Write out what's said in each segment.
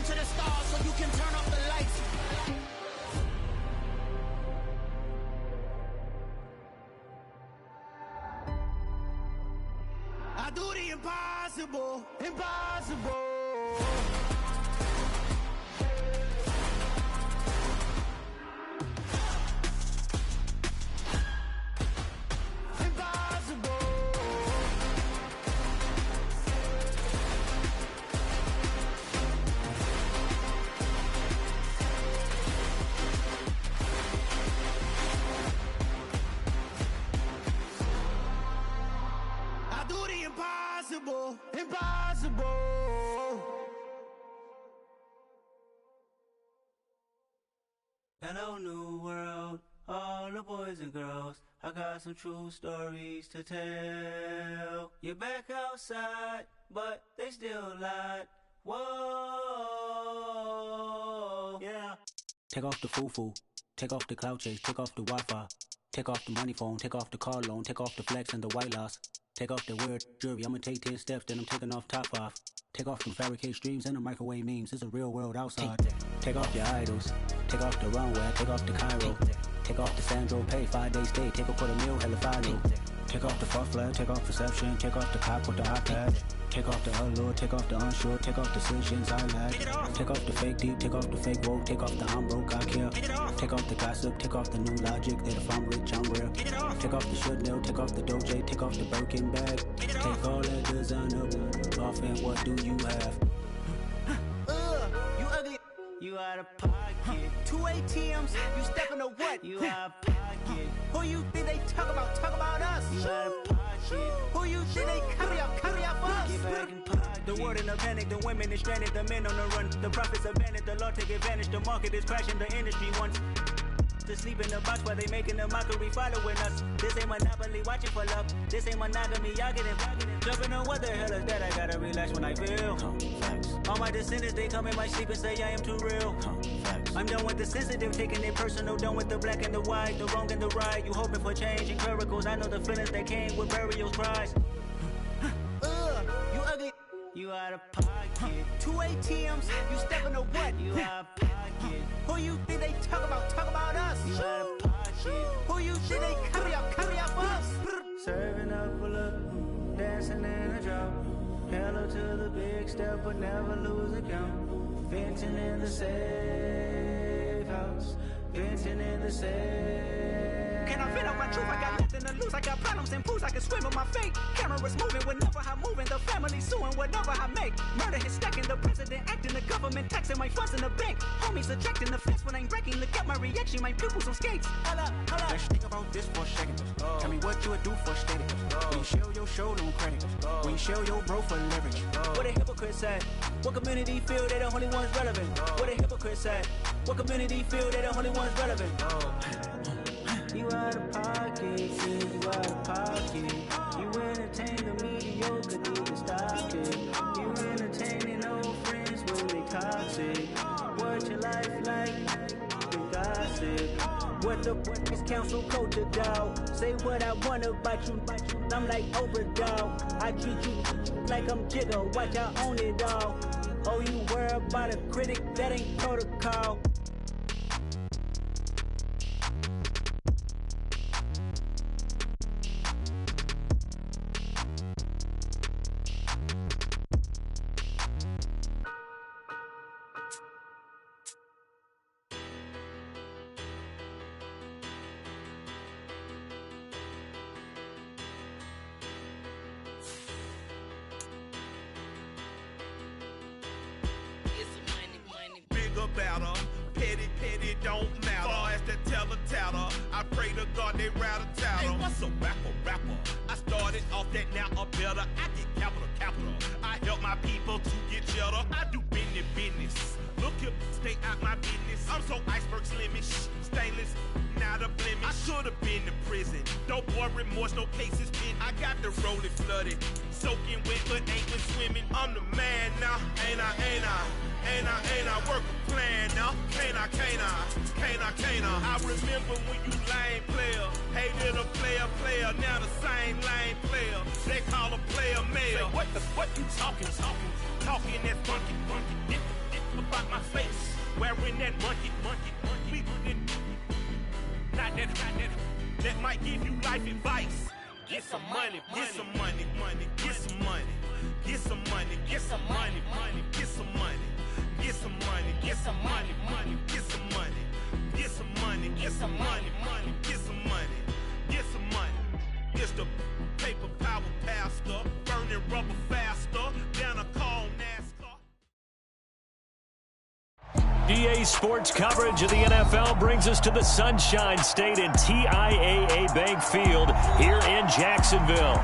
to the stars so you can turn off the lights. I do the impossible, impossible. Hello, new world, all the boys and girls. I got some true stories to tell. You're back outside, but they still lied. Whoa, yeah. Take off the foo-foo, take off the cloud chase, take off the Wi-Fi. Take off the money phone, take off the car loan, take off the flex and the white loss. Take off the weird jewelry, I'ma take 10 steps, then I'm taking off top 5. Take off them fabricate streams and the microwave memes, it's a real world outside. Take off your idols, take off the runway, take off the Cairo. Take off the Sandro pay, 5 days stay, take a quarter meal, hella final. Take off the fuck flag, take off perception, take off the cop with the iPad. Take off the allure, take off the unsure, take off decisions I lack. Take off the fake deep, take off the fake woke, take off the I'm broke, I care. Take off the gossip, take off the new logic, that if I'm rich, I'm real. Take off the should know, take off the doje, take off the Birkin bag. Take all that designer off and what do you have? You ugly. You out of pocket. 2 ATMs, you stepping to what? You out of pocket. Who you think they talk about? Talk about us. You out of pocket. Who you think they carry up us? Get back in pocket. The world in a panic, the women is stranded, the men on the run. The profits abandoned, the law take advantage. The market is crashing, the industry wants to sleep in the box while they making a mockery following us. This ain't monopoly, watching for love. This ain't monogamy, y'all getting jumping on what the hell is that? I gotta relax when I feel. All my descendants, they come in my sleep and say I am too real. I'm done with the sensitive, taking it personal. Done with the black and the white, the wrong and the right. You hoping for change and miracles. I know the feelings that came with burial cries. You ugly. You out of pocket. 2 ATMs, you stepping to what? You out of pocket. Who you think they talk about? Talk about us. You out of pocket. Who you think they carry up us? Serving up a look, dancing in a drop. Hello to the big step, but never lose a count. Venting in the safe house. Venting in the safe. Can I fit up my truth? I got nothing to lose. I got problems and fools. I can swim with my fate. Cameras moving whenever I'm moving. The family suing whatever I make. Murder is stacking. The president acting. The government taxing my funds in the bank. Homies ejecting the fence when I'm breaking. Look at my reaction. My pupils on skates. Hold up. Let's think about this for a second. Tell me what you would do for status. When you show your show, no credit. When you show your bro for leverage. What a hypocrite said. What community feel they the only ones relevant? What a hypocrite said. What community feel they the only ones relevant? You out of pocket, yeah, you out of pocket. You entertain the mediocre, need to stop it. You entertaining old friends when they toxic. What your life like? The gossip. What the is council culture, dog? Say what I want about you. I'm like overdog. I treat you like I'm Jigga. Watch I own it all. Oh, you worry about a critic? That ain't protocol. Petty don't matter. Far as the teller-tatter, I pray to God they rattle-tattle. Hey, what's a rapper? I started off that, now I'm better. I get capital. I help my people to get cheddar. I do business. Look here, stay out my business. I'm so iceberg slimish, stainless, not a blemish. I should've been in prison. No boy remorse, no cases pinned. I got the rolling flooded, soaking wet, but ain't been swimming. I'm the man now, ain't I? Work a plan now, can't I? I remember when you lame player, hated a player, now the same lame player. They call a player mayor. Say, what you talking? Talking that funky. It's about life advice. Get some money, get some money, get some money, get some money, get some money, get some money, get some money, get some money, get some money, get some money, get some money, get some money, get some money. It's the paper power pastor, burning rubber faster than a cold NASCAR. EA Sports coverage of the NFL brings us to the Sunshine State and TIAA Bank Field here in Jacksonville.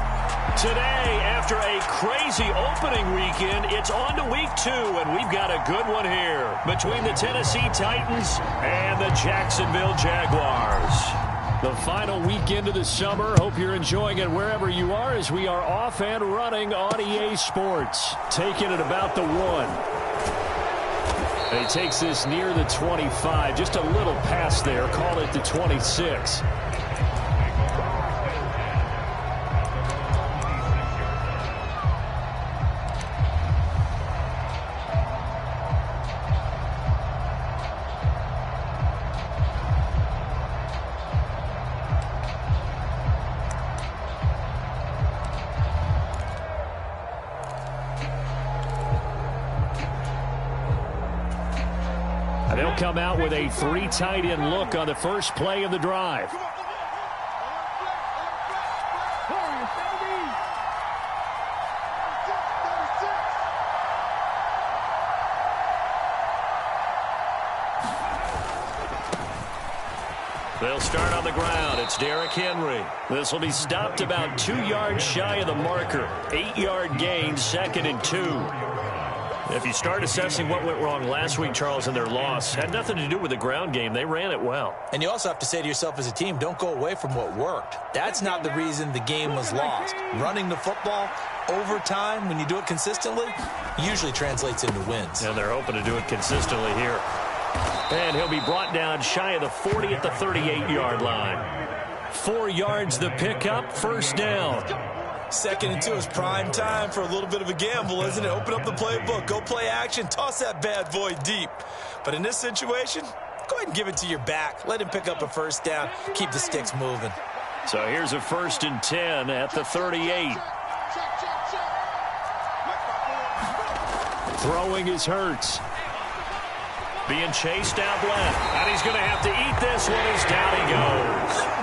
Today, after a crazy opening weekend, it's on to week 2, and we've got a good one here between the Tennessee Titans and the Jacksonville Jaguars. The final weekend of the summer. Hope you're enjoying it wherever you are as we are off and running on EA Sports. Taking it about the 1. And he takes this near the 25. Just a little pass there. Call it the 26. They'll come out with a 3 tight end look on the first play of the drive. They'll start on the ground. It's Derrick Henry. This will be stopped about 2 yards shy of the marker. 8-yard gain, 2nd and 2. If you start assessing what went wrong last week, Charles, in their loss, had nothing to do with the ground game. They ran it well. And you also have to say to yourself as a team, don't go away from what worked. That's not the reason the game was lost. Running the football over time, when you do it consistently, usually translates into wins. And they're hoping to do it consistently here. And he'll be brought down shy of the 40 at the 38-yard line. 4 yards the pickup, first down. 2nd and 2 is prime time for a little bit of a gamble, isn't it? Open up the playbook, go play action, toss that bad boy deep. But in this situation, go ahead and give it to your back. Let him pick up a first down, keep the sticks moving. So here's a 1st and 10 at the 38. Throwing is Hurts. Being chased out left. And he's going to have to eat this one as down he goes.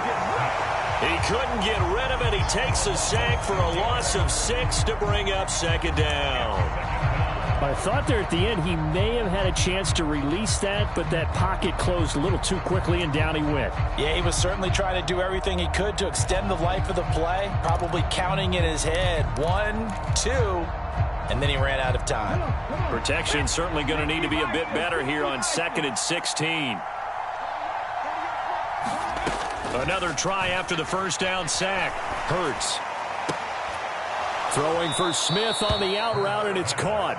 He couldn't get rid of it. He takes a sack for a loss of 6 to bring up 2nd down. I thought there at the end he may have had a chance to release that, but that pocket closed a little too quickly, and down he went. Yeah, he was certainly trying to do everything he could to extend the life of the play, probably counting in his head 1, 2, and then he ran out of time. Protection certainly going to need to be a bit better here on 2nd and 16. Another try after the first down sack. Hurts. Throwing for Smith on the out route, and it's caught.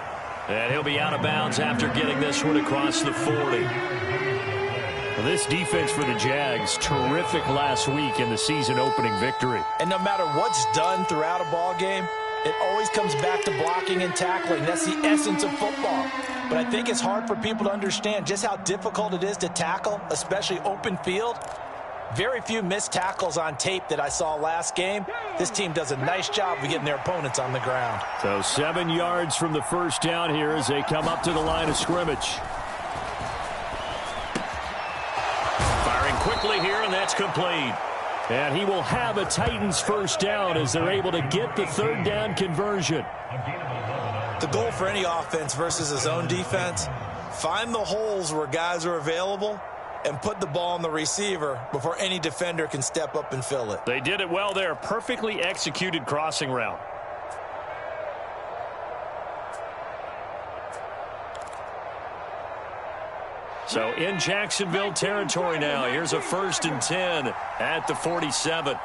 And he'll be out of bounds after getting this one across the 40. Well, this defense for the Jags, terrific last week in the season opening victory. And no matter what's done throughout a ball game, it always comes back to blocking and tackling. That's the essence of football. But I think it's hard for people to understand just how difficult it is to tackle, especially open field. Very few missed tackles on tape that I saw last game. This team does a nice job of getting their opponents on the ground. So 7 yards from the first down here as they come up to the line of scrimmage. Firing quickly here, and that's complete. And he will have a Titans first down as they're able to get the 3rd down conversion. The goal for any offense versus a zone defense, find the holes where guys are available and put the ball on the receiver before any defender can step up and fill it. They did it well there. Perfectly executed crossing route. So in Jacksonville territory now. Here's a 1st and 10 at the 47.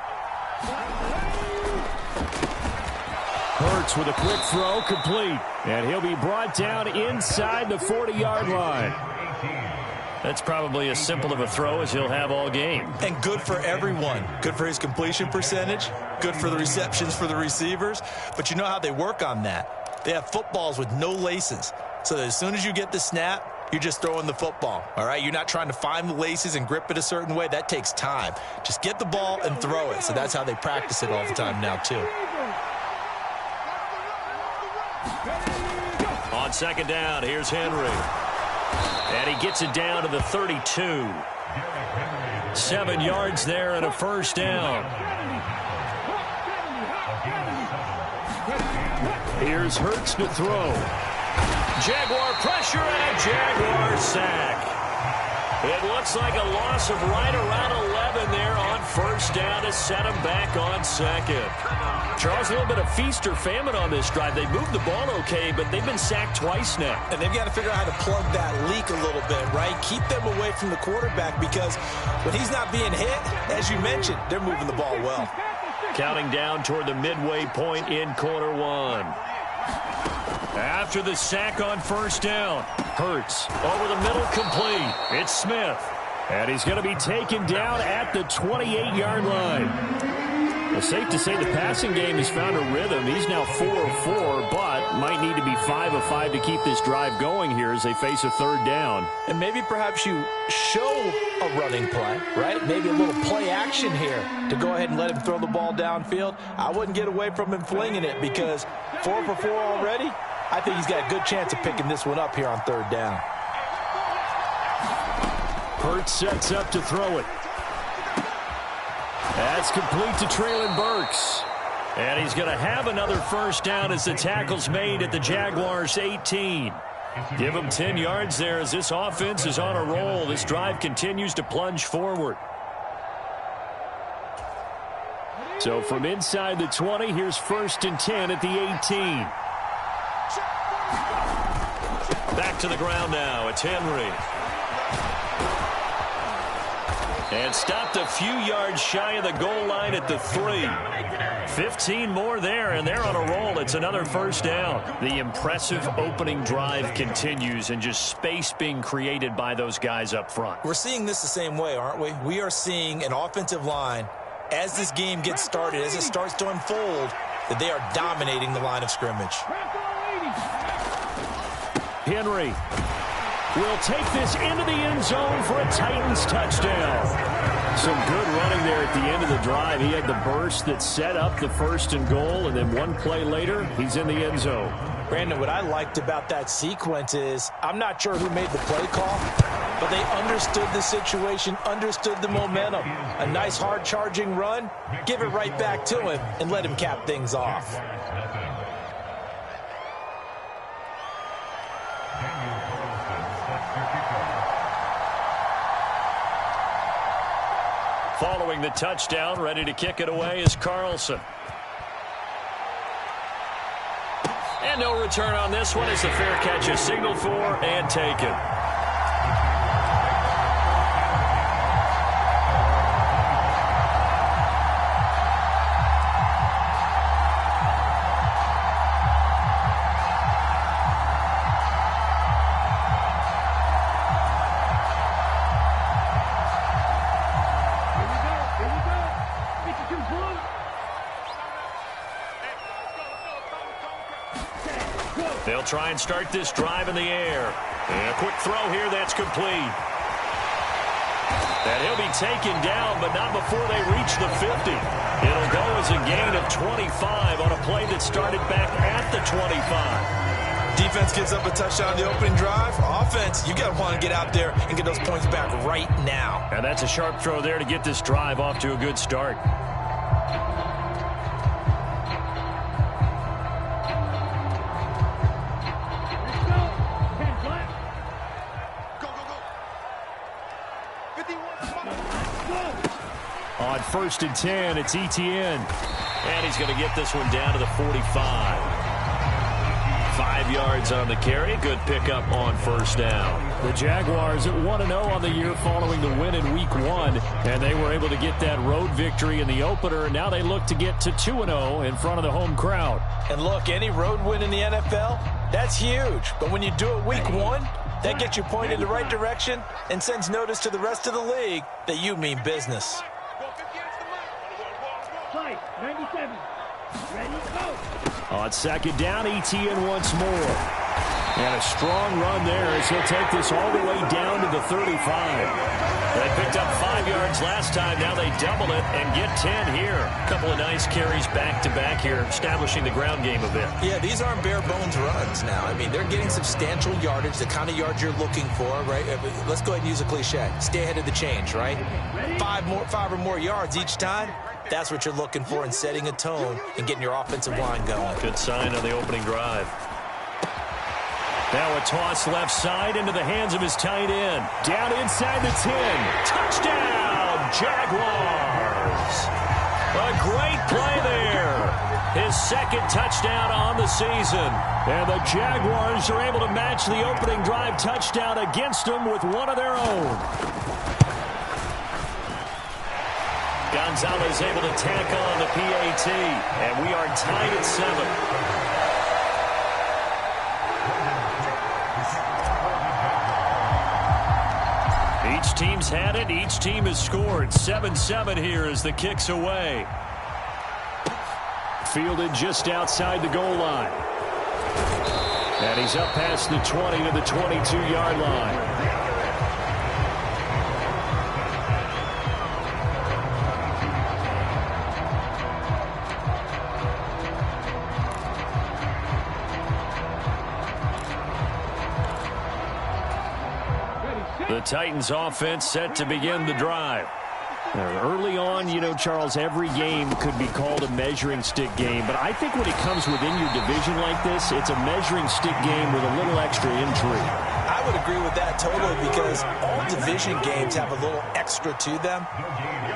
Hurts with a quick throw, complete. And he'll be brought down inside the 40-yard line. That's probably as simple of a throw as he'll have all game. And good for everyone. Good for his completion percentage. Good for the receptions for the receivers. But you know how they work on that. They have footballs with no laces. So that as soon as you get the snap, you're just throwing the football, all right? You're not trying to find the laces and grip it a certain way. That takes time. Just get the ball and throw it. So that's how they practice it all the time now, too. On second down, here's Henry. And he gets it down to the 32. 7 yards there and a first down. Here's Hurts to throw. Jaguar pressure and a Jaguar sack. It looks like a loss of right around 11 there on first down to set him back on second. Charles, a little bit of feast or famine on this drive. They moved the ball okay, but they've been sacked twice now. And they've got to figure out how to plug that leak a little bit, right? Keep them away from the quarterback because when he's not being hit, as you mentioned, they're moving the ball well. Counting down toward the midway point in quarter one. After the sack on first down, Hurts over the middle, complete. It's Smith. And he's going to be taken down at the 28-yard line. Well, safe to say the passing game has found a rhythm. He's now 4 of 4, but might need to be 5 of 5 to keep this drive going here as they face a third down. And maybe perhaps you show a running play, right? Maybe a little play action here to go ahead and let him throw the ball downfield. I wouldn't get away from him flinging it because 4 for 4 already. I think he's got a good chance of picking this one up here on third down. Hurts sets up to throw it. That's complete to Treylon Burks. And he's going to have another first down as the tackle's made at the Jaguars' 18. Give him 10 yards there as this offense is on a roll. This drive continues to plunge forward. So from inside the 20, here's 1st and 10 at the 18. Back to the ground now. It's Henry. And stopped a few yards shy of the goal line at the 3. 15 more there, and they're on a roll. It's another first down. The impressive opening drive continues, and just space being created by those guys up front. We're seeing this the same way, aren't we? We are seeing an offensive line, as this game gets started, as it starts to unfold, that they are dominating the line of scrimmage. Henry will take this into the end zone for a Titans touchdown. Some good running there at the end of the drive. He had the burst that set up the 1st and goal, and then one play later, he's in the end zone. Brandon, what I liked about that sequence is I'm not sure who made the play call, but they understood the situation, understood the momentum. A nice hard-charging run, give it right back to him, and let him cap things off. Following the touchdown, ready to kick it away is Carlson. And no return on this one as the fair catch is signaled for and taken. They'll try and start this drive in the air. And a quick throw here that's complete. And he'll be taken down, but not before they reach the 50. It'll go as a gain of 25 on a play that started back at the 25. Defense gives up a touchdown on the opening drive. Offense, you got to want to get out there and get those points back right now. And that's a sharp throw there to get this drive off to a good start. On 1st and 10, it's Etienne. And he's going to get this one down to the 45. 5 yards on the carry. Good pickup on first down. The Jaguars at 1-0 on the year following the win in Week 1. And they were able to get that road victory in the opener. And now they look to get to 2-0 in front of the home crowd. And look, any road win in the NFL, that's huge. But when you do it Week 1, that gets you pointed in the right direction and sends notice to the rest of the league that you mean business. 97. Ready, go. On second down, Etienne once more. And a strong run there as he'll take this all the way down to the 35. They picked up 5 yards last time. Now they double it and get 10 here. A couple of nice carries back-to-back here, establishing the ground game a bit. Yeah, these aren't bare-bones runs now. I mean, they're getting substantial yardage, the kind of yards you're looking for, right? Let's go ahead and use a cliche. Stay ahead of the change, right? 5 or more yards each time. That's what you're looking for in setting a tone and getting your offensive line going. Good sign on the opening drive. Now a toss left side into the hands of his tight end. Down inside the 10. Touchdown, Jaguars. A great play there. His second touchdown on the season. And the Jaguars are able to match the opening drive touchdown against them with one of their own. Gonzalez able to tack on the PAT. And we are tied at 7. Each team's had it. Each team has scored. 7-7 here as the kick's away. Fielded just outside the goal line. And he's up past the 20 to the 22-yard line. The Titans offense set to begin the drive. Early on, you know, Charles, every game could be called a measuring stick game. But I think when it comes within your division like this, it's a measuring stick game with a little extra intrigue. I would agree with that totally because all division games have a little extra to them.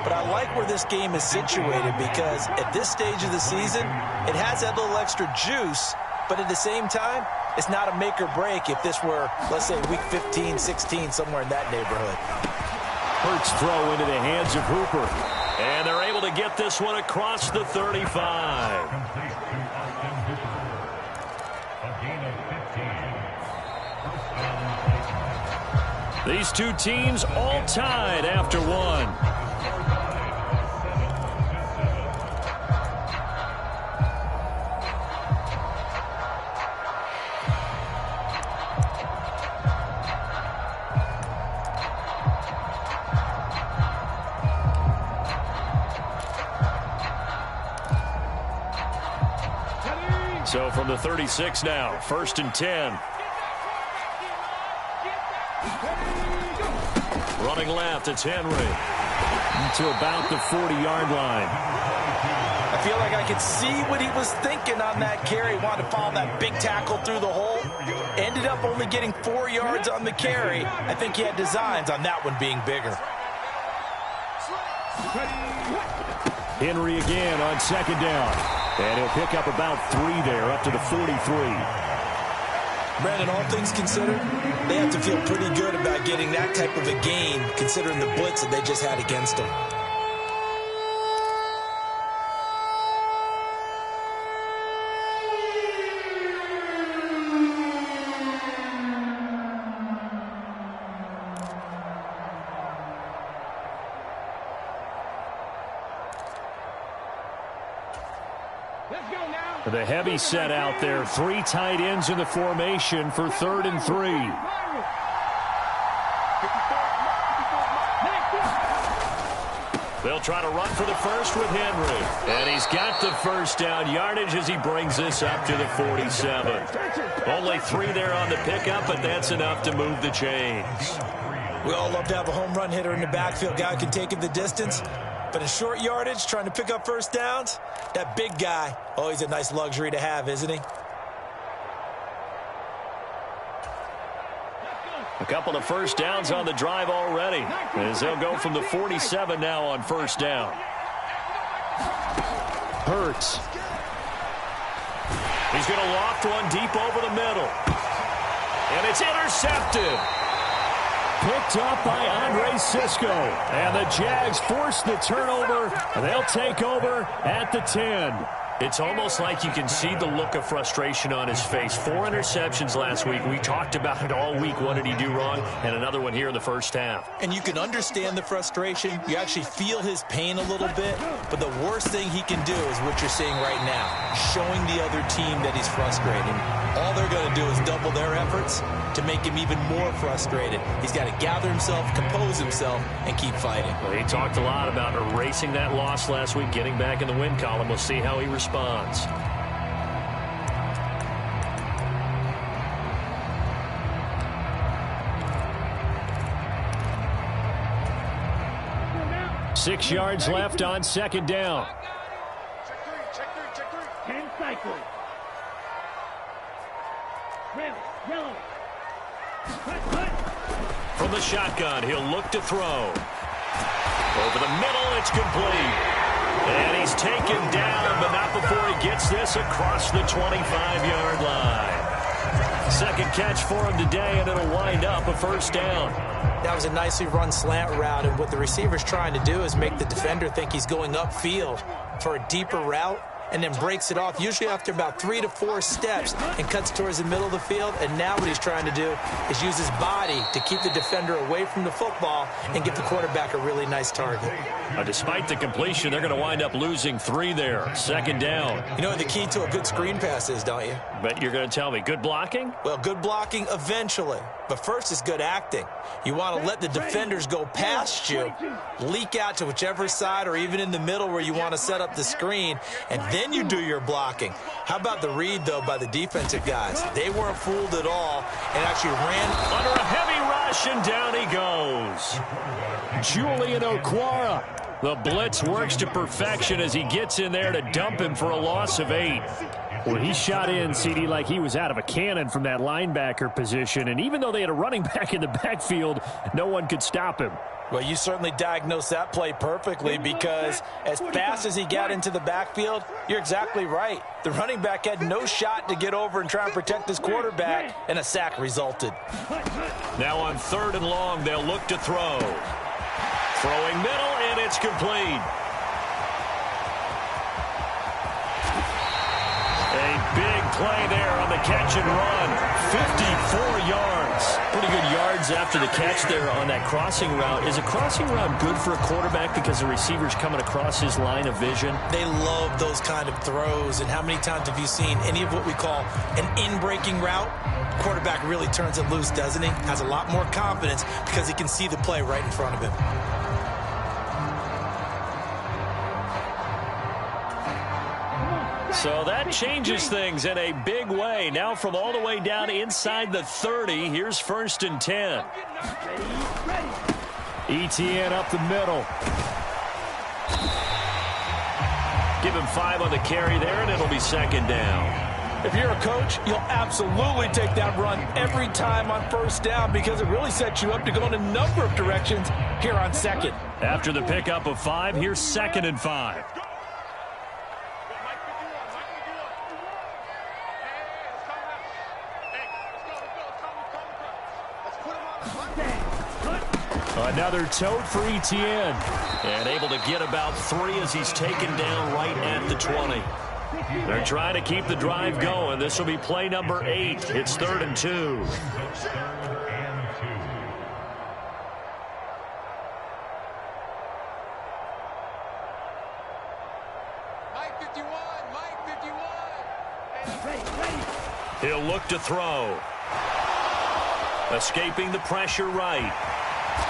But I like where this game is situated because at this stage of the season, it has that little extra juice. But at the same time, it's not a make or break if this were, let's say, week 15, 16, somewhere in that neighborhood. Hurts throw into the hands of Hooper. And they're able to get this one across the 35. These two teams all tied after one. So from the 36 now, 1st and 10. Running left, it's Henry. To about the 40-yard line. I feel like I could see what he was thinking on that carry. Wanted to follow that big tackle through the hole. Ended up only getting 4 yards on the carry. I think he had designs on that one being bigger. Henry again on 2nd down. And he'll pick up about 3 there, up to the 43. Brandon, all things considered, they have to feel pretty good about getting that type of a gain, considering the blitz that they just had against them. The heavy set out there. 3 tight ends in the formation for 3rd and 3. They'll try to run for the first with Henry. And he's got the first down yardage as he brings this up to the 47. Only 3 there on the pickup, but that's enough to move the chains. We all love to have a home run hitter in the backfield. Guy can take it the distance. But in short yardage, trying to pick up first downs, that big guy, always a nice luxury to have, isn't he? A couple of first downs on the drive already, as they'll go from the 47 now on first down. Hurts. He's going to loft one deep over the middle. And it's intercepted. Picked up by Andre Cisco. And the Jags force the turnover. They'll take over at the 10. It's almost like you can see the look of frustration on his face. 4 interceptions last week. We talked about it all week. What did he do wrong? And another one here in the first half. And you can understand the frustration. You actually feel his pain a little bit. But the worst thing he can do is what you're seeing right now, showing the other team that he's frustrated. All they're going to do is double their efforts to make him even more frustrated. He's got to gather himself, compose himself, and keep fighting. Well, he talked a lot about erasing that loss last week, getting back in the win column. We'll see how he responds. 6 yards left on second down. Check 10 cycles. Red, yellow. From the shotgun, he'll look to throw. Over the middle, it's complete. And he's taken down, but not before he gets this across the 25-yard line. Second catch for him today, and it'll wind up a first down. That was a nicely run slant route, and what the receiver's trying to do is make the defender think he's going upfield for a deeper route, and then breaks it off, usually after about 3 to 4 steps, and cuts towards the middle of the field. And now what he's trying to do is use his body to keep the defender away from the football and give the quarterback a really nice target. Despite the completion, they're going to wind up losing 3 there. Second down. You know what the key to a good screen pass is, don't you? Bet you're going to tell me. Good blocking? Well, good blocking eventually. But first is good acting. You want to let the defenders go past you, leak out to whichever side or even in the middle where you want to set up the screen, and then you do your blocking. How about the read, though, by the defensive guys? They weren't fooled at all and actually ran under a heavy rush, and down he goes. Julian Okwara. The blitz works to perfection as he gets in there to dump him for a loss of 8. Well, he shot in, CD, like he was out of a cannon from that linebacker position. And even though they had a running back in the backfield, no one could stop him. Well, you certainly diagnosed that play perfectly, because as fast as he got into the backfield, you're exactly right. The running back had no shot to get over and try and protect his quarterback, and a sack resulted. Now on 3rd and long, they'll look to throw. Throwing middle, and it's complete. A big play there on the catch and run. 54 yards. Pretty good yards after the catch there on that crossing route. Is a crossing route good for a quarterback because the receiver's coming across his line of vision? They love those kind of throws. And how many times have you seen any of what we call an in-breaking route? Quarterback really turns it loose, doesn't he? Has a lot more confidence because he can see the play right in front of him. So that changes things in a big way. Now from all the way down inside the 30, here's 1st and 10. ETN up the middle. Give him 5 on the carry there, and it'll be 2nd down. If you're a coach, you'll absolutely take that run every time on 1st down, because it really sets you up to go in a number of directions here on 2nd. After the pickup of 5, here's 2nd and 5. Another tote for ETN. And able to get about 3 as he's taken down right at the 20. They're trying to keep the drive going. This will be play number 8. It's 3rd and 2. Mike 51. He'll look to throw. Escaping the pressure right.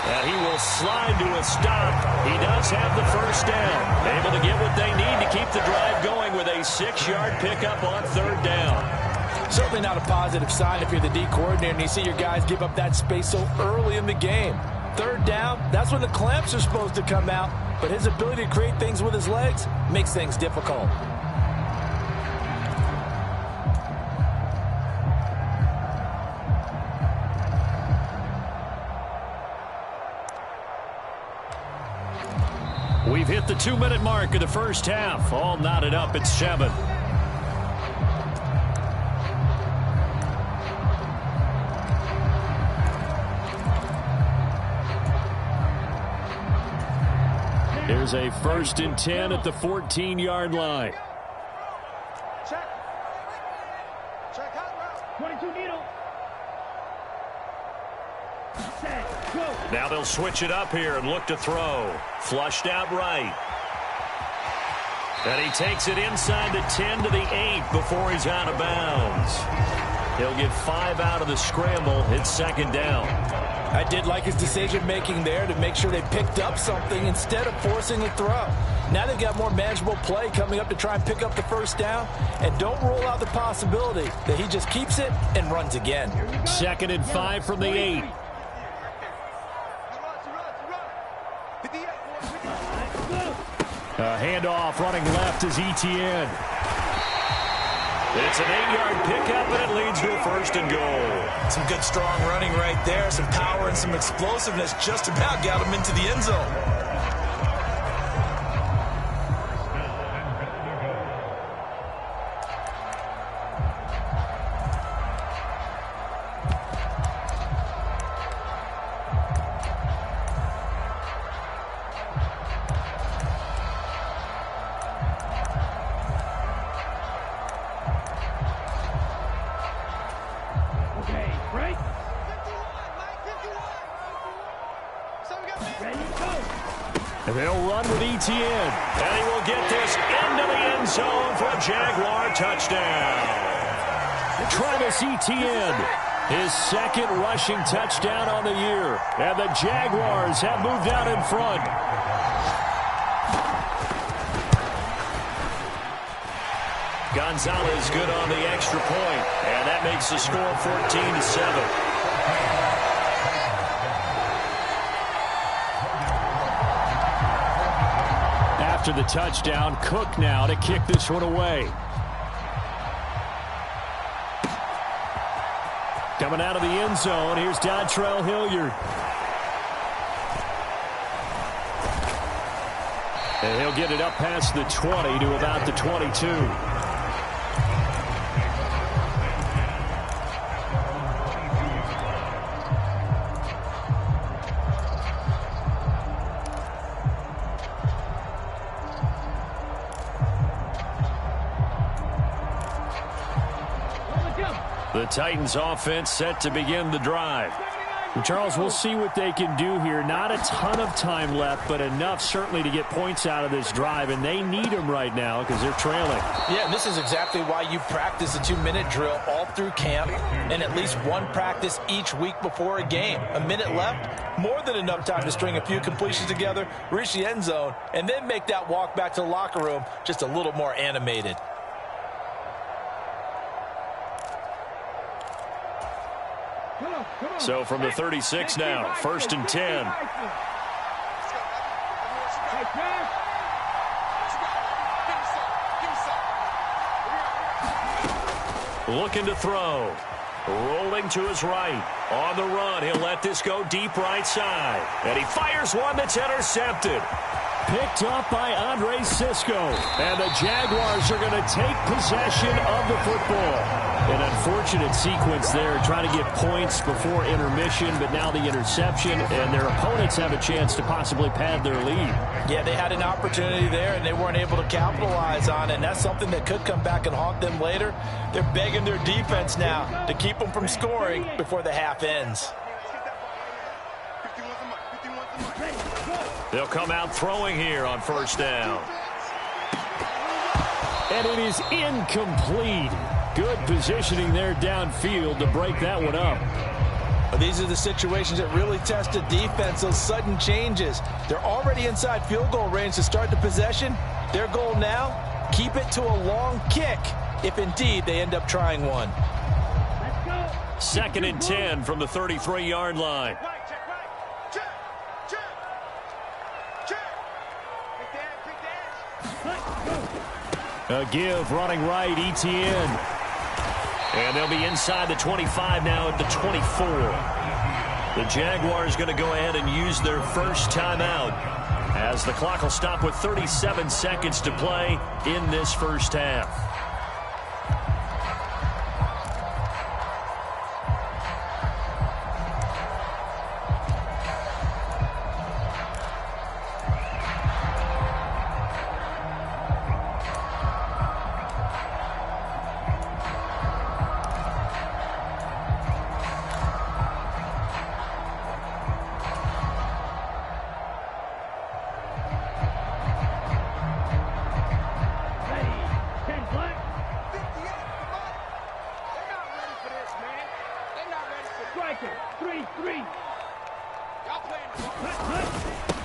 And he will slide to a stop. He does have the first down. Able to get what they need to keep the drive going with a 6-yard pickup on 3rd down. Certainly not a positive sign if you're the D coordinator and you see your guys give up that space so early in the game. 3rd down, that's when the clamps are supposed to come out. But his ability to create things with his legs makes things difficult. We've hit the 2-minute mark of the first half. All knotted up at 7. Here's a 1st and 10 at the 14-yard line. Now they'll switch it up here and look to throw. Flushed out right. And he takes it inside the 10 to the 8 before he's out of bounds. He'll get 5 out of the scramble. It's second down. I did like his decision-making there to make sure they picked up something instead of forcing a throw. Now they've got more manageable play coming up to try and pick up the first down. And don't rule out the possibility that he just keeps it and runs again. 2nd and 5 from the 8. A handoff running left is Etienne. It's an 8-yard pickup, and it leads to a 1st and goal. Some good, strong running right there. Some power and some explosiveness just about got him into the end zone. And they'll run with Etienne. And he will get this into the end zone for a Jaguar touchdown. Travis Etienne, his 2nd rushing touchdown on the year. And the Jaguars have moved out in front. Gonzalez good on the extra point. And that makes the score 14-7. After the touchdown, Cook now to kick this one away. Coming out of the end zone, here's Dontrell Hilliard. And he'll get it up past the 20 to about the 22. The Titans offense set to begin the drive. And Charles, we'll see what they can do here. Not a ton of time left, but enough certainly to get points out of this drive, and they need them right now because they're trailing. Yeah, and this is exactly why you practice a 2-minute drill all through camp and at least one practice each week before a game. A minute left, more than enough time to string a few completions together, reach the end zone, and then make that walk back to the locker room just a little more animated. So from the 36 now, 1st and 10. Looking to throw. Rolling to his right. On the run, he'll let this go deep right side. And he fires one that's intercepted. Picked up by Andre Sisco. And the Jaguars are going to take possession of the football. An unfortunate sequence there, trying to get points before intermission, but now the interception, and their opponents have a chance to possibly pad their lead. Yeah, they had an opportunity there, and they weren't able to capitalize on it, and that's something that could come back and haunt them later. They're begging their defense now to keep them from scoring before the half ends. They'll come out throwing here on 1st down. And it is incomplete. Good positioning there downfield to break that one up. These are the situations that really test a defense, those sudden changes. They're already inside field goal range to start the possession. Their goal now, keep it to a long kick, if indeed they end up trying one. 2nd and 10 from the 33-yard line. A give running right, Etienne. And they'll be inside the 25 now at the 24. The Jaguars going to go ahead and use their first timeout as the clock will stop with 37 seconds to play in this first half.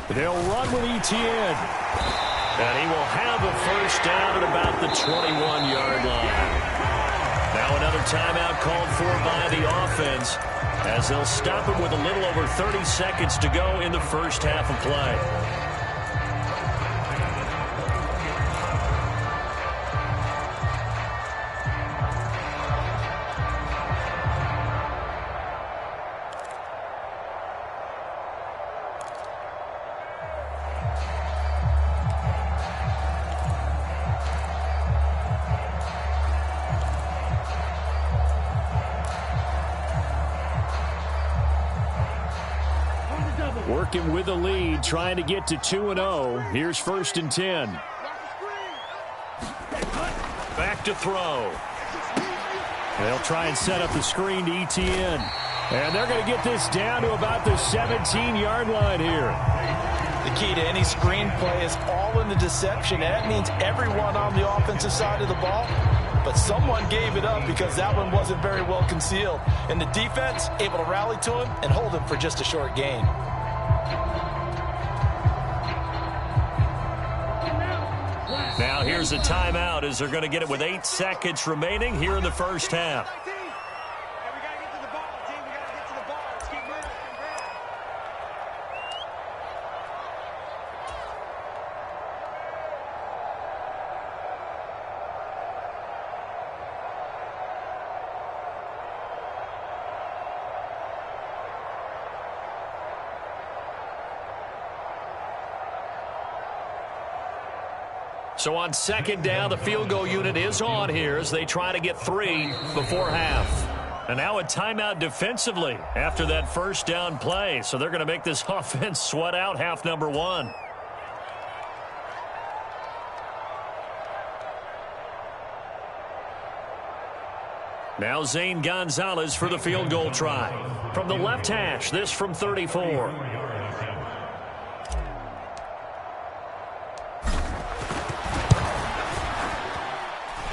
They'll run with Etienne. And he will have a first down at about the 21-yard line. Now another timeout called for by the offense as they'll stop it with a little over 30 seconds to go in the first half of play. Working with the lead, trying to get to 2-0. Here's 1st and 10. Back to throw. They'll try and set up the screen to Etienne. And they're going to get this down to about the 17-yard line here. The key to any screen play is all in the deception. That means everyone on the offensive side of the ball. But someone gave it up because that one wasn't very well concealed. And the defense able to rally to him and hold him for just a short gain. Now here's a timeout as they're going to get it with 8 seconds remaining here in the first half. So on 2nd down, the field goal unit is on here as they try to get 3 before half. And now a timeout defensively after that first down play. So they're going to make this offense sweat out half number 1. Now Zane Gonzalez for the field goal try. From the left hash, this from 34.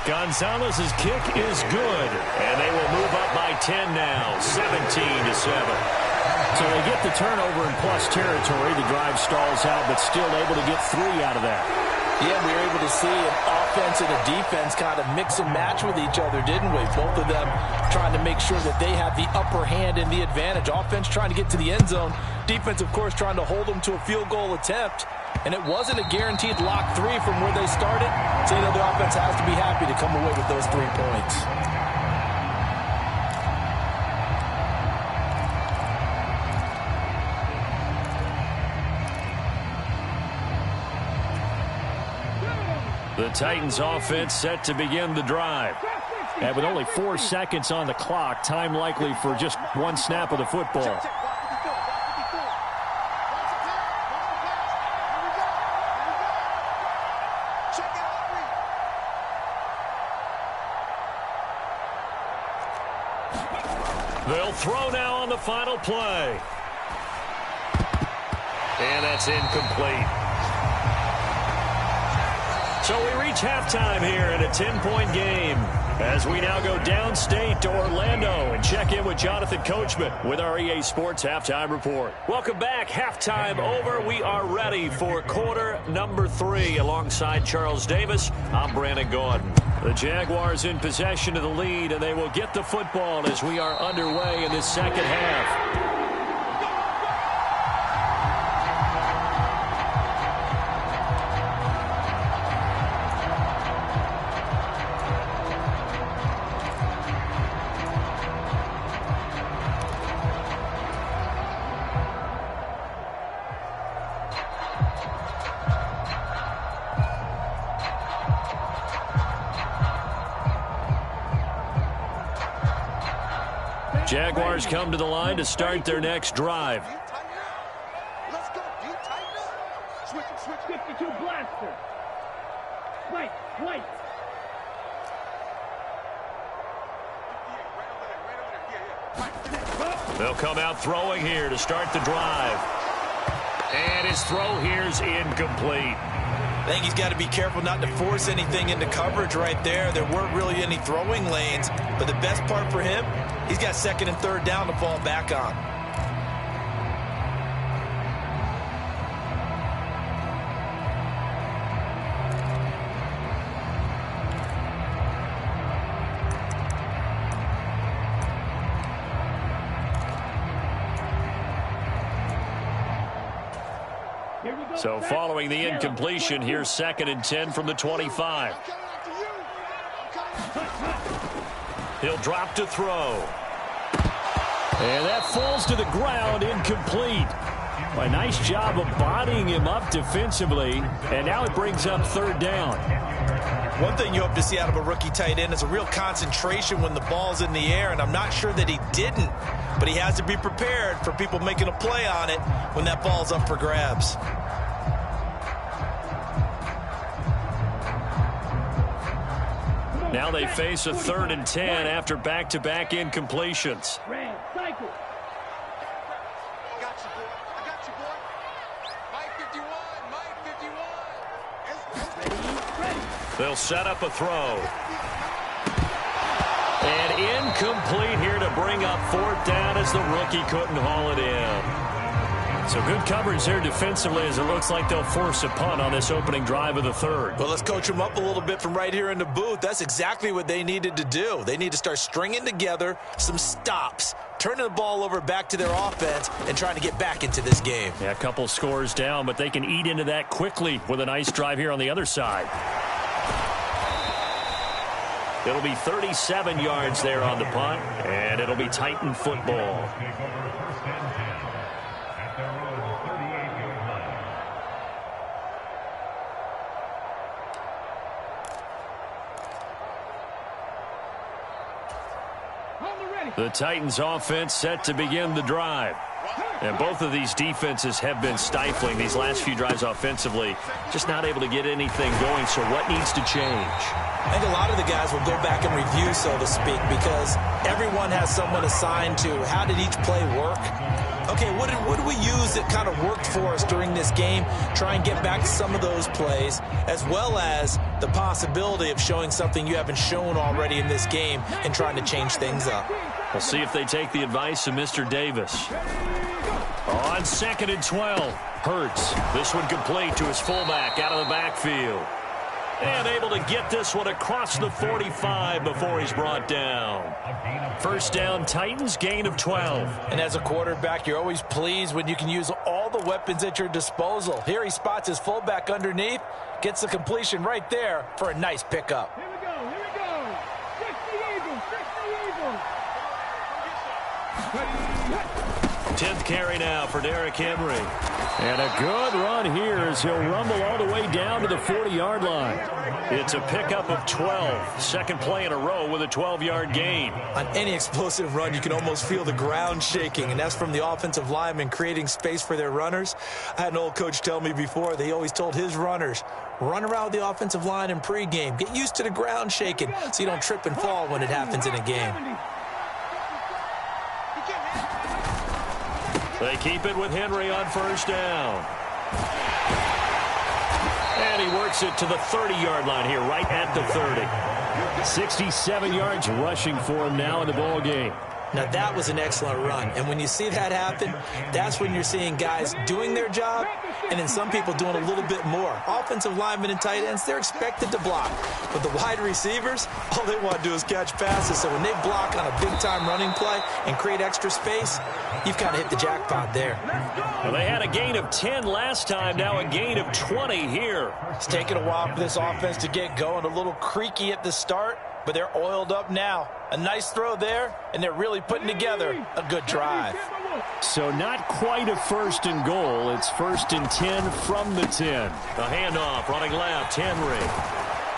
Gonzalez's kick is good, and they will move up by 10 now, 17-7. So they get the turnover in plus territory. The drive stalls out, but still able to get 3 out of that. Yeah, we were able to see an offense and a defense kind of mix and match with each other, didn't we? Both of them trying to make sure that they have the upper hand and the advantage. Offense trying to get to the end zone. Defense, of course, trying to hold them to a field goal attempt. And it wasn't a guaranteed lock 3 from where they started. So, the offense has to be happy to come away with those 3 points. The Titans offense set to begin the drive. And with only 4 seconds on the clock, time likely for just 1 snap of the football. They'll throw now on the final play. And that's incomplete. So we reach halftime here in a 10-point game as we now go downstate to Orlando and check in with Jonathan Coachman with our EA Sports Halftime Report. Welcome back. Halftime over. We are ready for quarter number 3 alongside Charles Davis. I'm Brandon Gordon. The Jaguars in possession of the lead, and they will get the football as we are underway in this second half. Jaguars come to the line to start their next drive. Let's go. Do you tighten up? Switch. 52 blaster. Wait. They'll come out throwing here to start the drive. And his throw here's incomplete. I think he's got to be careful not to force anything into coverage right there. There weren't really any throwing lanes, but the best part for him, he's got 2nd and 3rd down to fall back on. So following the incompletion, here's 2nd and 10 from the 25. He'll drop to throw. And that falls to the ground, incomplete. A nice job of bodying him up defensively, and now it brings up 3rd down. One thing you hope to see out of a rookie tight end is a real concentration when the ball's in the air, and I'm not sure that he didn't, but he has to be prepared for people making a play on it when that ball's up for grabs. Now they face a 3rd and 10 after back-to-back incompletions. They'll set up a throw. And incomplete here to bring up 4th down as the rookie couldn't haul it in. So good coverage there defensively as it looks like they'll force a punt on this opening drive of the 3rd. Well, let's coach them up a little bit from right here in the booth. That's exactly what they needed to do. They need to start stringing together some stops, turning the ball over back to their offense, and trying to get back into this game. Yeah, a couple scores down, but they can eat into that quickly with a nice drive here on the other side. It'll be 37 yards there on the punt, and it'll be Titan football. The Titans offense set to begin the drive. And both of these defenses have been stifling these last few drives offensively. Just not able to get anything going, so what needs to change? I think a lot of the guys will go back and review, so to speak, because everyone has someone assigned to how did each play work. Okay, what did we use that kind of worked for us during this game? Try and get back to some of those plays, as well as the possibility of showing something you haven't shown already in this game and trying to change things up. We'll see if they take the advice of Mr. Davis. On 2nd and 12, Hurts. This one complete to his fullback out of the backfield. And able to get this one across the 45 before he's brought down. 1st down, Titans, gain of 12. And as a quarterback, you're always pleased when you can use all the weapons at your disposal. Here he spots his fullback underneath, gets the completion right there for a nice pickup. Here we go. Fix the Eagles. 10th carry now for Derrick Henry. And a good run here as he'll rumble all the way down to the 40-yard line. It's a pickup of 12. Second play in a row with a 12-yard gain. On any explosive run, you can almost feel the ground shaking, and that's from the offensive linemen creating space for their runners. I had an old coach tell me before, they always told his runners, run around the offensive line in pregame. Get used to the ground shaking so you don't trip and fall when it happens in a game. They keep it with Henry on 1st down. And he works it to the 30-yard line here, right at the 30. 67 yards rushing for him now in the ball game. Now, that was an excellent run. And when you see that happen, that's when you're seeing guys doing their job and then some people doing a little bit more. Offensive linemen and tight ends, they're expected to block. But the wide receivers, all they want to do is catch passes. So when they block on a big-time running play and create extra space, you've kind of hit the jackpot there. Well, they had a gain of 10 last time, now a gain of 20 here. It's taken a while for this offense to get going. A little creaky at the start, but they're oiled up now. A nice throw there, and they're really putting together a good drive. So not quite a 1st and goal. It's 1st and 10 from the 10. The handoff, running left, Henry.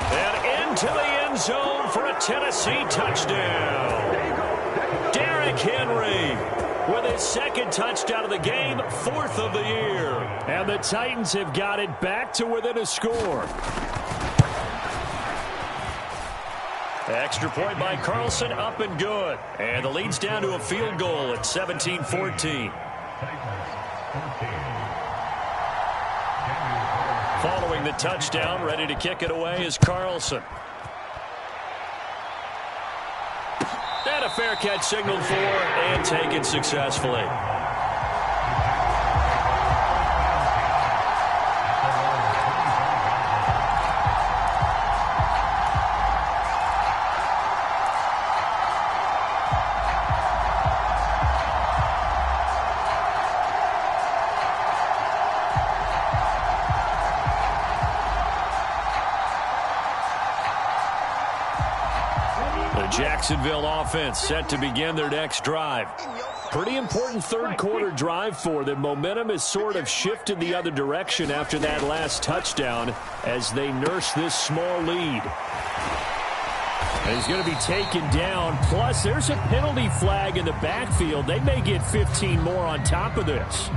And into the end zone for a Tennessee touchdown. Derrick Henry with his 2nd touchdown of the game, 4th of the year. And the Titans have got it back to within a score. Extra point by Carlson, up and good. And the lead's down to a field goal at 17-14. Following the touchdown, ready to kick it away is Carlson. And a fair catch signaled for and taken successfully. Jacksonville offense set to begin their next drive. Pretty important third quarter drive for them. Momentum has sort of shifted the other direction after that last touchdown as they nurse this small lead. And he's going to be taken down. Plus, there's a penalty flag in the backfield. They may get 15 more on top of this.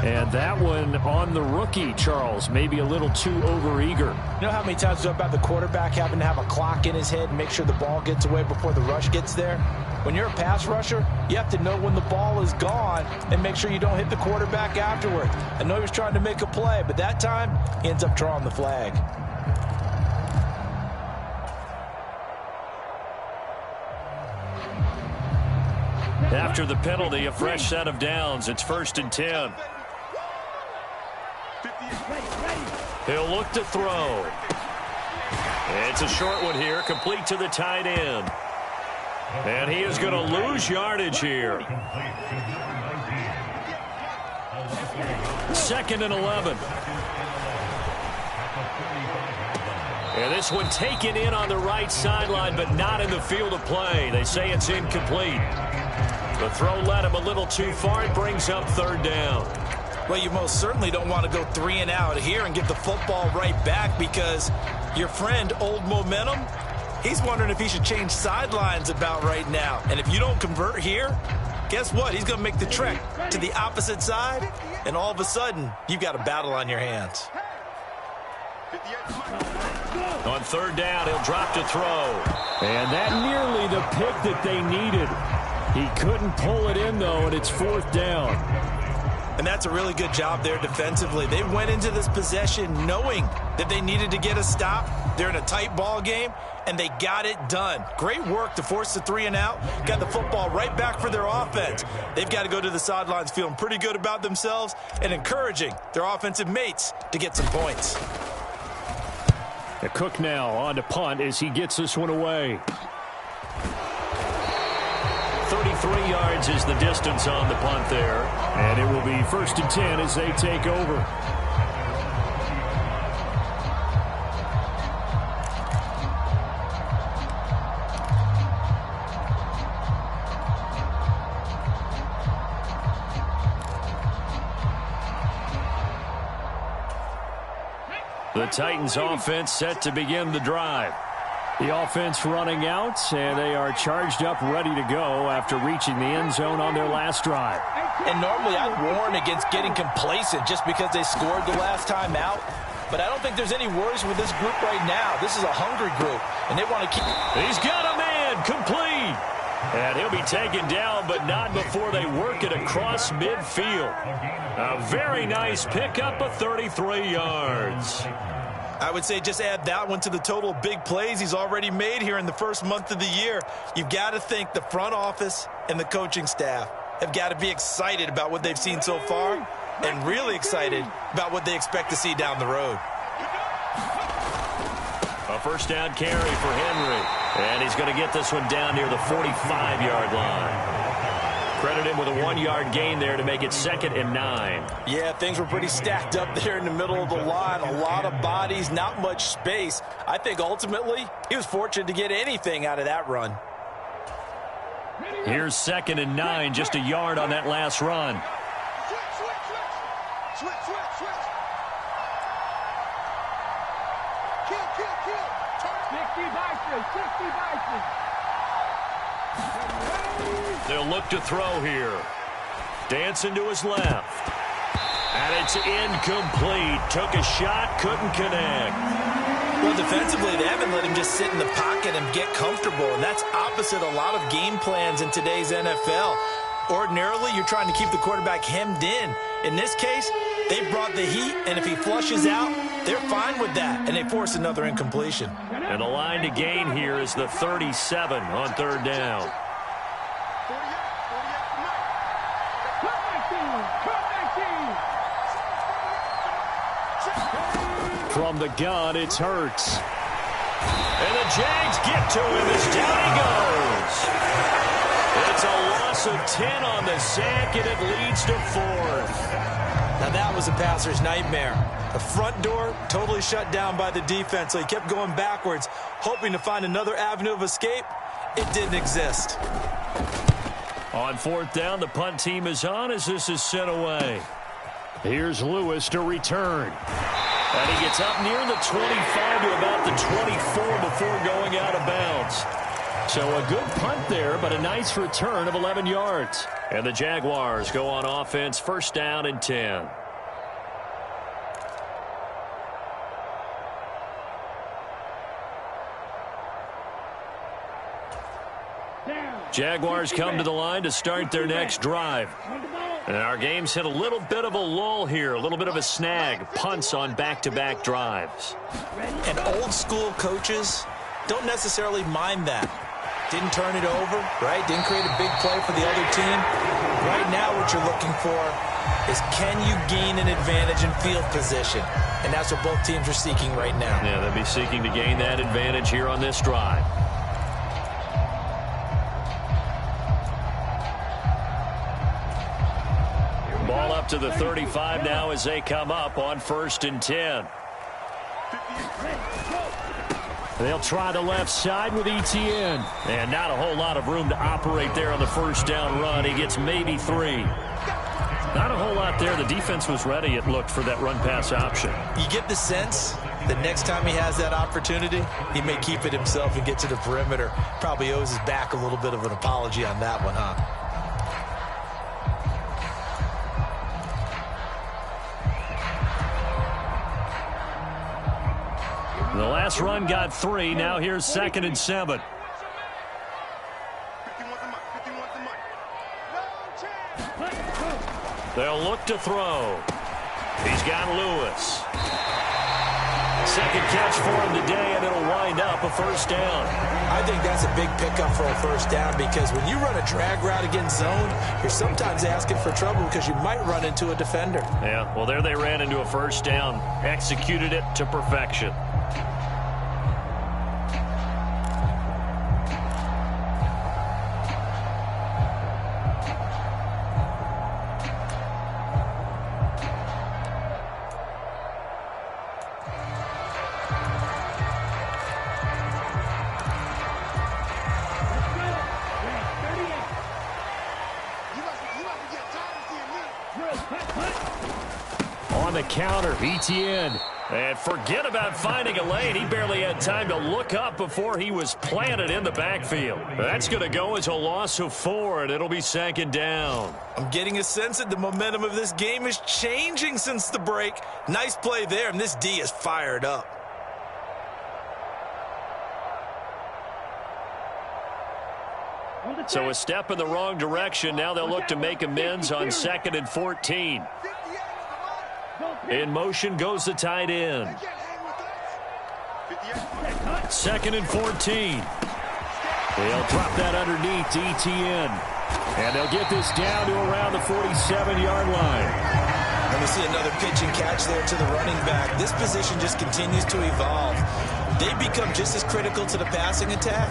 And that one on the rookie, Charles, maybe a little too overeager. You know how many times about the quarterback having to have a clock in his head and make sure the ball gets away before the rush gets there? When you're a pass rusher, you have to know when the ball is gone and make sure you don't hit the quarterback afterward. I know he was trying to make a play, but that time he ends up drawing the flag. After the penalty, a fresh set of downs. It's 1st and 10. He'll look to throw. It's a short one here, complete to the tight end. And he is going to lose yardage here. 2nd and 11. And this one taken in on the right sideline, but not in the field of play. They say it's incomplete. The throw led him a little too far. It brings up 3rd down. Well, you most certainly don't want to go 3 and out here and get the football right back because your friend, Old Momentum, he's wondering if he should change sidelines about right now. And if you don't convert here, guess what? He's going to make the trek to the opposite side, and all of a sudden, you've got a battle on your hands. On 3rd down, he'll drop to throw. And that nearly the pick that they needed. He couldn't pull it in, though, and it's 4th down. And that's a really good job there defensively. They went into this possession knowing that they needed to get a stop. They're in a tight ball game, and they got it done. Great work to force the 3 and out. Got the football right back for their offense. They've got to go to the sidelines feeling pretty good about themselves and encouraging their offensive mates to get some points. The Cook now on to punt as he gets this one away. 33 yards is the distance on the punt there. And it will be 1st and 10 as they take over. The Titans offense set to begin the drive. The offense running out, and they are charged up, ready to go after reaching the end zone on their last drive. And normally I'd warn against getting complacent just because they scored the last time out. But I don't think there's any worries with this group right now. This is a hungry group, and they want to keep... He's got a man, complete. And he'll be taken down, but not before they work it across midfield. A very nice pickup of 33 yards. I would say just add that one to the total big plays he's already made here in the first month of the year. You've got to think the front office and the coaching staff have got to be excited about what they've seen so far and really excited about what they expect to see down the road. A 1st down carry for Henry. And he's going to get this one down near the 45-yard line. Credit him with a 1-yard gain there to make it 2nd and 9. Yeah, things were pretty stacked up there in the middle of the line. A lot of bodies, not much space. I think ultimately he was fortunate to get anything out of that run. Here's 2nd and 9, just a yard on that last run. They'll look to throw here. Dancing to his left. And it's incomplete. Took a shot, couldn't connect. Well, defensively, they haven't let him just sit in the pocket and get comfortable, and that's opposite a lot of game plans in today's NFL. Ordinarily, you're trying to keep the quarterback hemmed in. In this case, they brought the heat, and if he flushes out, they're fine with that, and they force another incompletion. And the line to gain here is the 37 on 3rd down. From the gun, it's Hurts. And the Jags get to him as down he goes. It's a loss of 10 on the sack, and it leads to 4th. Now that was a passer's nightmare. The front door totally shut down by the defense, so he kept going backwards, hoping to find another avenue of escape, it didn't exist. On fourth down, the punt team is on as this is sent away. Here's Lewis to return. And he gets up near the 25 to about the 24 before going out of bounds. So a good punt there, but a nice return of 11 yards. And the Jaguars go on offense, first down and 10. Jaguars come to the line to start their next drive. And our game's hit a little bit of a lull here, a little bit of a snag. Punts on back-to-back drives. And old school coaches don't necessarily mind that. Didn't turn it over, right? Didn't create a big play for the other team. Right now what you're looking for is can you gain an advantage in field position? And that's what both teams are seeking right now. Yeah, they'll be seeking to gain that advantage here on this drive. Ball up to the 35 now as they come up on first and 10. They'll try the left side with Etienne. And not a whole lot of room to operate there on the first down run. He gets maybe 3. Not a whole lot there. The defense was ready, it looked, for that run-pass option. You get the sense that next time he has that opportunity, he may keep it himself and get to the perimeter. Probably owes his back a little bit of an apology on that one, huh? The last run got 3. Now here's second and 7. They'll look to throw. He's got Lewis. Second catch for him today, and it'll wind up a first down. I think that's a big pickup for a first down because when you run a drag route against zone, you're sometimes asking for trouble because you might run into a defender. Yeah, well, there they ran into a first down. Executed it to perfection. On the counter, Etienne. And forget about finding a lane. He barely had time to look up before he was planted in the backfield. That's going to go as a loss of 4, and it'll be second down. I'm getting a sense that the momentum of this game is changing since the break. Nice play there, and this D is fired up. So a step in the wrong direction. Now they'll look to make amends on second and 14. In motion goes the tight end. Second and 14. They'll drop that underneath to Etienne. And they'll get this down to around the 47-yard line. And we see another pitch and catch there to the running back. This position just continues to evolve. They become just as critical to the passing attack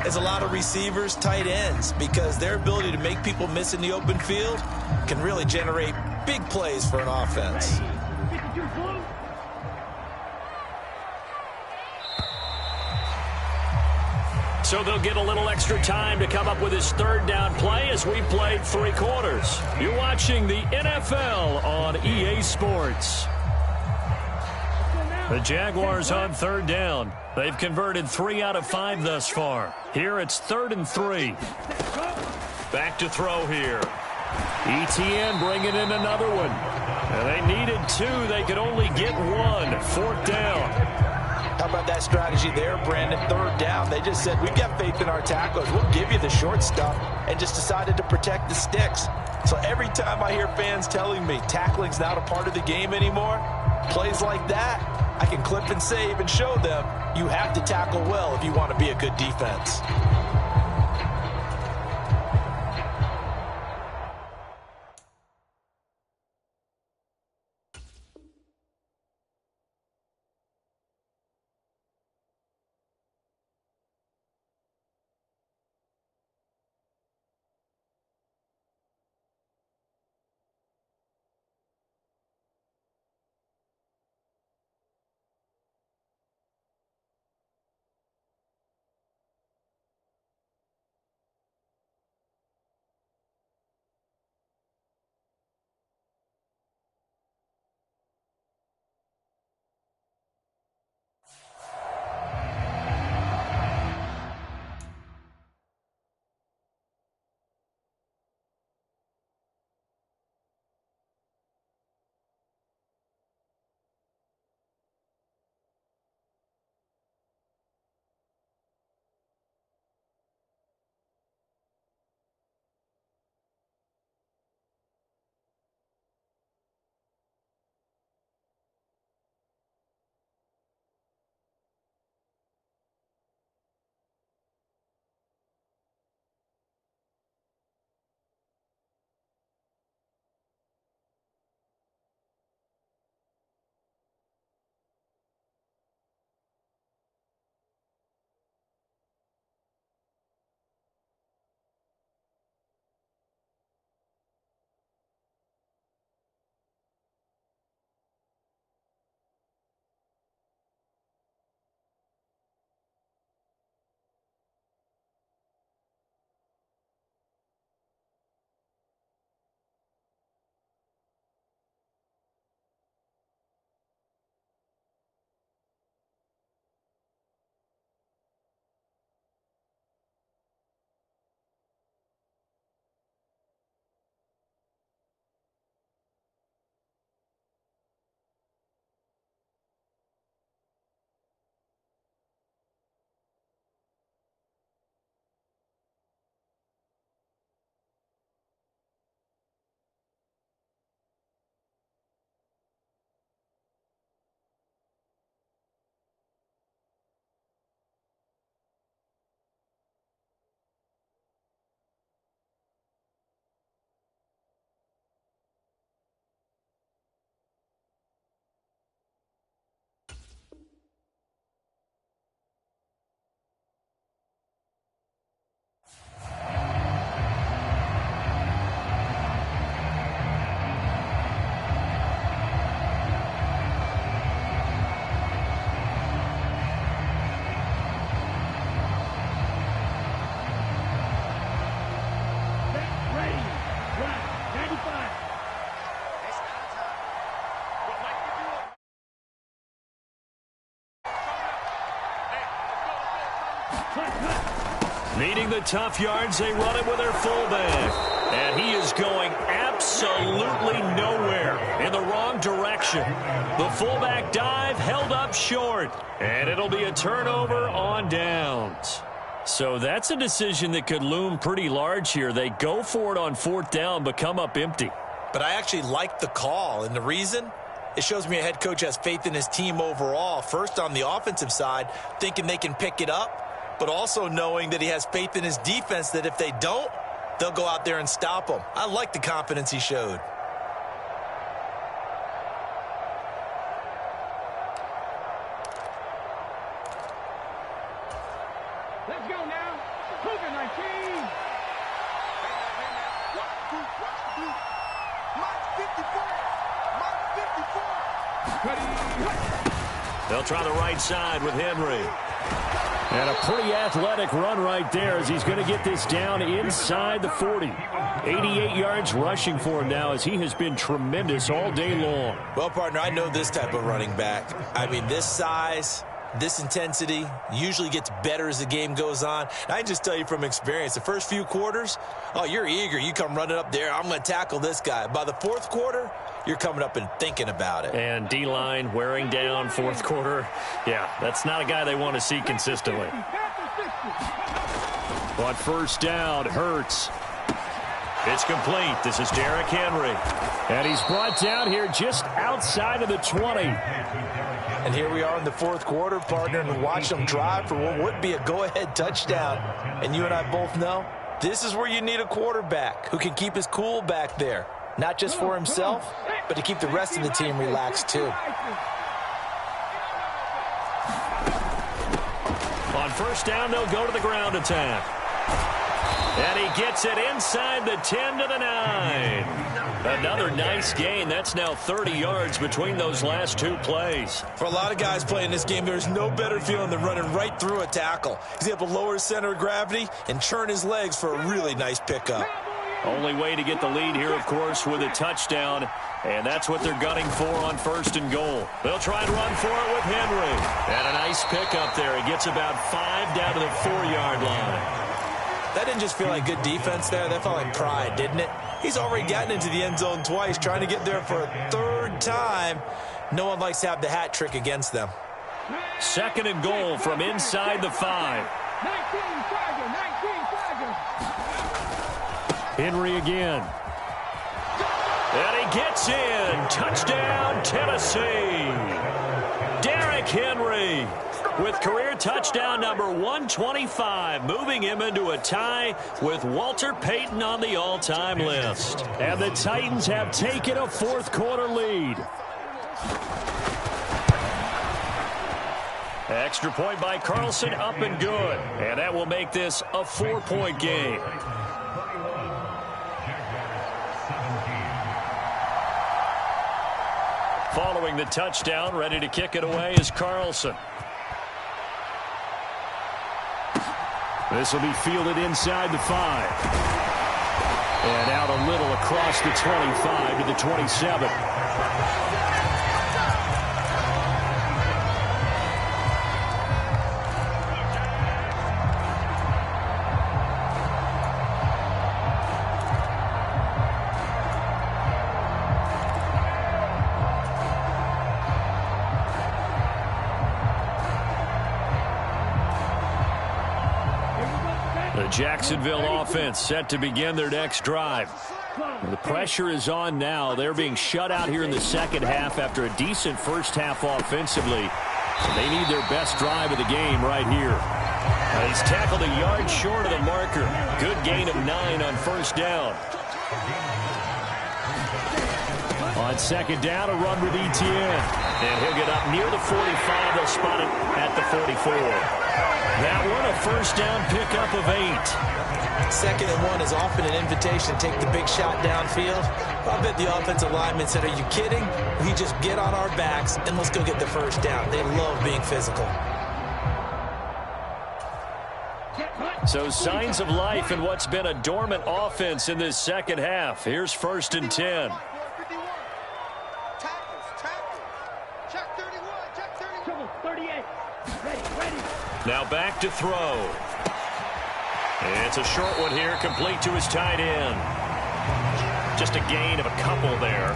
as a lot of receivers, tight ends, because their ability to make people miss in the open field can really generate big plays for an offense. So they'll get a little extra time to come up with his third down play as we played 3 quarters. You're watching the NFL on EA Sports. The Jaguars on third down. They've converted 3 out of 5 thus far. Here it's 3rd and 3. Back to throw here. Etienne bringing in another one. And they needed 2. They could only get 1. 4th down. How about that strategy there, Brandon? 3rd down. They just said, we've got faith in our tacklers. We'll give you the short stuff, and just decided to protect the sticks. So every time I hear fans telling me tackling's not a part of the game anymore, plays like that, I can clip and save and show them you have to tackle well if you want to be a good defense. Needing the tough yards, they run it with their fullback. And he is going absolutely nowhere, in the wrong direction. The fullback dive held up short, and it'll be a turnover on downs. So that's a decision that could loom pretty large here. They go for it on 4th down, but come up empty. But I actually like the call, and the reason? It shows me a head coach has faith in his team overall. First, on the offensive side, thinking they can pick it up, but also knowing that he has faith in his defense that if they don't, they'll go out there and stop them. I like the confidence he showed. Let's go now. COVID-19. They'll try the right side with Henry. And a pretty athletic run right there as he's going to get this down inside the 40. 88 yards rushing for him now as he has been tremendous all day long. Well, partner, I know this type of running back. I mean, this size, this intensity usually gets better as the game goes on. And I can just tell you from experience, the first few quarters, oh, you're eager. You come running up there, I'm going to tackle this guy. By the 4th quarter, you're coming up and thinking about it. And D-line wearing down 4th quarter. Yeah, that's not a guy they want to see consistently. On 1st down, Hurts. It's complete. This is Derrick Henry. And he's brought down here just outside of the 20. And here we are in the 4th quarter, partner, and watch them drive for what would be a go-ahead touchdown. And you and I both know this is where you need a quarterback who can keep his cool back there. Not just for himself, but to keep the rest of the team relaxed too. On 1st down, they'll go to the ground attack. And he gets it inside the 10 to the 9. Another nice gain. That's now 30 yards between those last 2 plays. For a lot of guys playing this game, there's no better feeling than running right through a tackle. He's able to lower his center of gravity and churn his legs for a really nice pickup. Only way to get the lead here, of course, with a touchdown. And that's what they're gunning for on 1st and goal. They'll try and run for it with Henry. And a nice pickup there. He gets about 5 down to the 4-yard line. That didn't just feel like good defense there. That felt like pride, didn't it? He's already gotten into the end zone twice, trying to get there for a 3rd time. No one likes to have the hat trick against them. 2nd and goal from inside the 5. Henry again. And he gets in. Touchdown, Tennessee. Derrick Henry with career touchdown number 125, moving him into a tie with Walter Payton on the all-time list. And the Titans have taken a 4th quarter lead. Extra point by Carlson, up and good. And that will make this a 4-point game. Following the touchdown, ready to kick it away is Carlson. This will be fielded inside the 5. And out a little across the 25 to the 27. The Jacksonville offense set to begin their next drive. The pressure is on now. They're being shut out here in the 2nd half after a decent 1st half offensively. So they need their best drive of the game right here. He's tackled a yard short of the marker. Good gain of 9 on 1st down. On 2nd down, a run with Etienne. And he'll get up near the 45. They'll spot it at the 44. That one, a 1st down pickup of 8. 2nd and 1 is often an invitation to take the big shot downfield. I bet the offensive lineman said, are you kidding? We just get on our backs and let's go get the 1st down. They love being physical. So signs of life in what's been a dormant offense in this 2nd half. Here's 1st and 10. Now back to throw. It's a short one here, complete to his tight end. Just a gain of a couple there,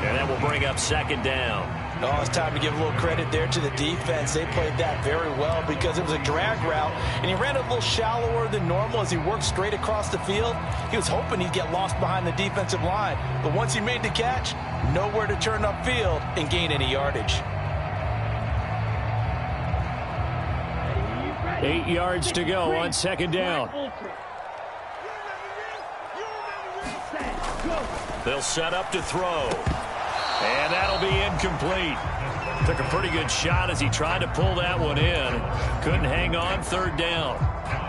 and that will bring up second down. Oh, it's time to give a little credit there to the defense. They played that very well because it was a drag route, and he ran a little shallower than normal as he worked straight across the field. He was hoping he'd get lost behind the defensive line, but once he made the catch, nowhere to turn upfield and gain any yardage. 8 yards to go on second down. They'll set up to throw. And that'll be incomplete. Took a pretty good shot as he tried to pull that one in. Couldn't hang on, third down.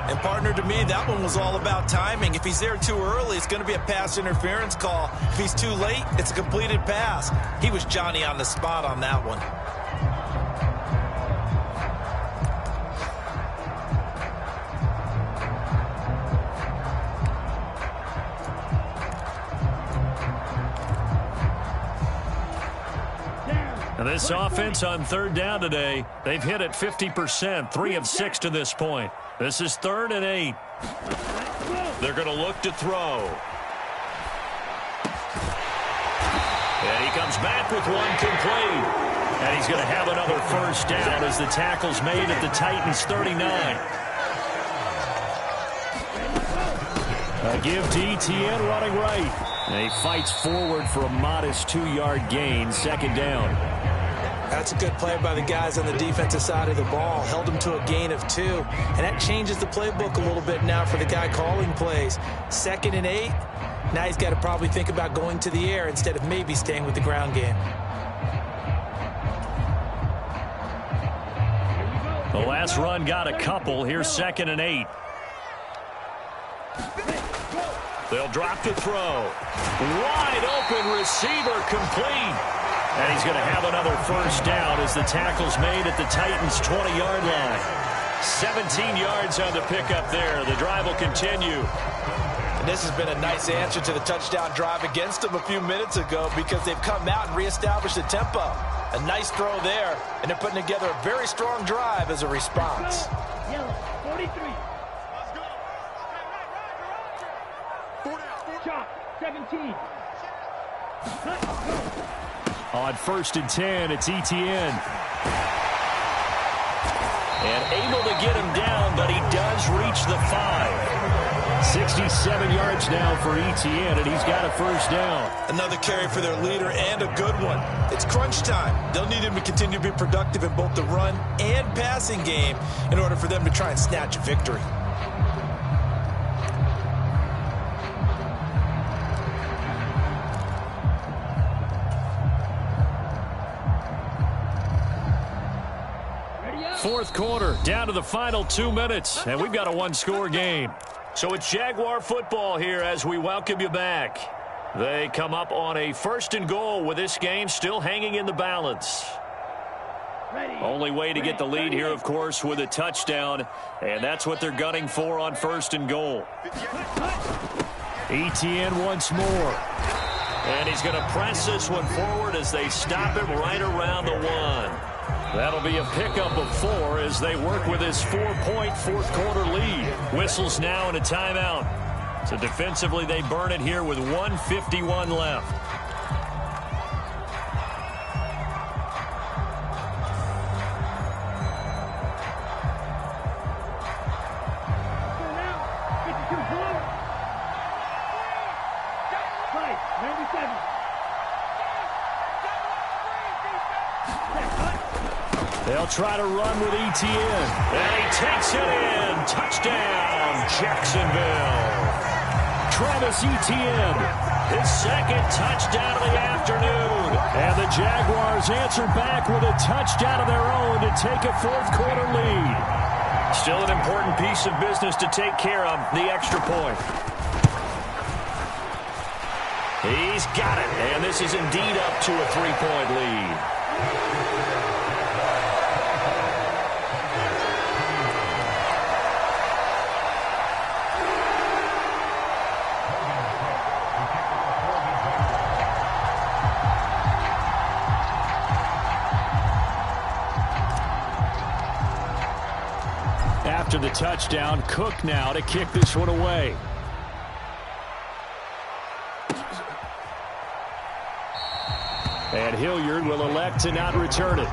And partner, to me, that one was all about timing. If he's there too early, it's going to be a pass interference call. If he's too late, it's a completed pass. He was Johnny on the spot on that one. And this offense on third down today, they've hit it 50%, 3 of 6 to this point. This is 3rd and 8. They're going to look to throw. And he comes back with one complete. And he's going to have another first down as the tackle's made at the Titans' 39. A give to ETN running right. And he fights forward for a modest 2-yard gain, second down. That's a good play by the guys on the defensive side of the ball. Held him to a gain of 2. And that changes the playbook a little bit now for the guy calling plays. 2nd and 8. Now he's got to probably think about going to the air instead of maybe staying with the ground game. The last run got a couple. Here's 2nd and 8. They'll drop to throw. Wide open receiver complete. And he's going to have another first down as the tackle's made at the Titans' 20-yard line. 17 yards on the pickup there. The drive will continue. And this has been a nice answer to the touchdown drive against them a few minutes ago because they've come out and reestablished the tempo. A nice throw there, and they're putting together a very strong drive as a response. Yellow, 43. Chop, 17. On 1st and 10, it's ETN. And able to get him down, but he does reach the 5. 67 yards now for ETN, and he's got a first down. Another carry for their leader and a good one. It's crunch time. They'll need him to continue to be productive in both the run and passing game in order for them to try and snatch a victory. Fourth quarter, down to the final 2 minutes, and we've got a one-score game. So it's Jaguar football here as we welcome you back. They come up on a 1st and goal with this game still hanging in the balance. Only way to get the lead here, of course, with a touchdown, and that's what they're gunning for on 1st and goal. ETN once more. And he's going to press this one forward as they stop him right around the 1. That'll be a pickup of 4 as they work with this 4-point fourth-quarter lead. Whistles now and a timeout. So defensively, they burn it here with 1:51 left. They'll try to run with ETN. And he takes it in. Touchdown, Jacksonville. Travis Etienne. His 2nd touchdown of the afternoon. And the Jaguars answer back with a touchdown of their own to take a fourth-quarter lead. Still an important piece of business to take care of, the extra point. He's got it, and this is indeed up to a 3-point lead. after the touchdown. Cook now to kick this one away. And Hilliard will elect to not return it.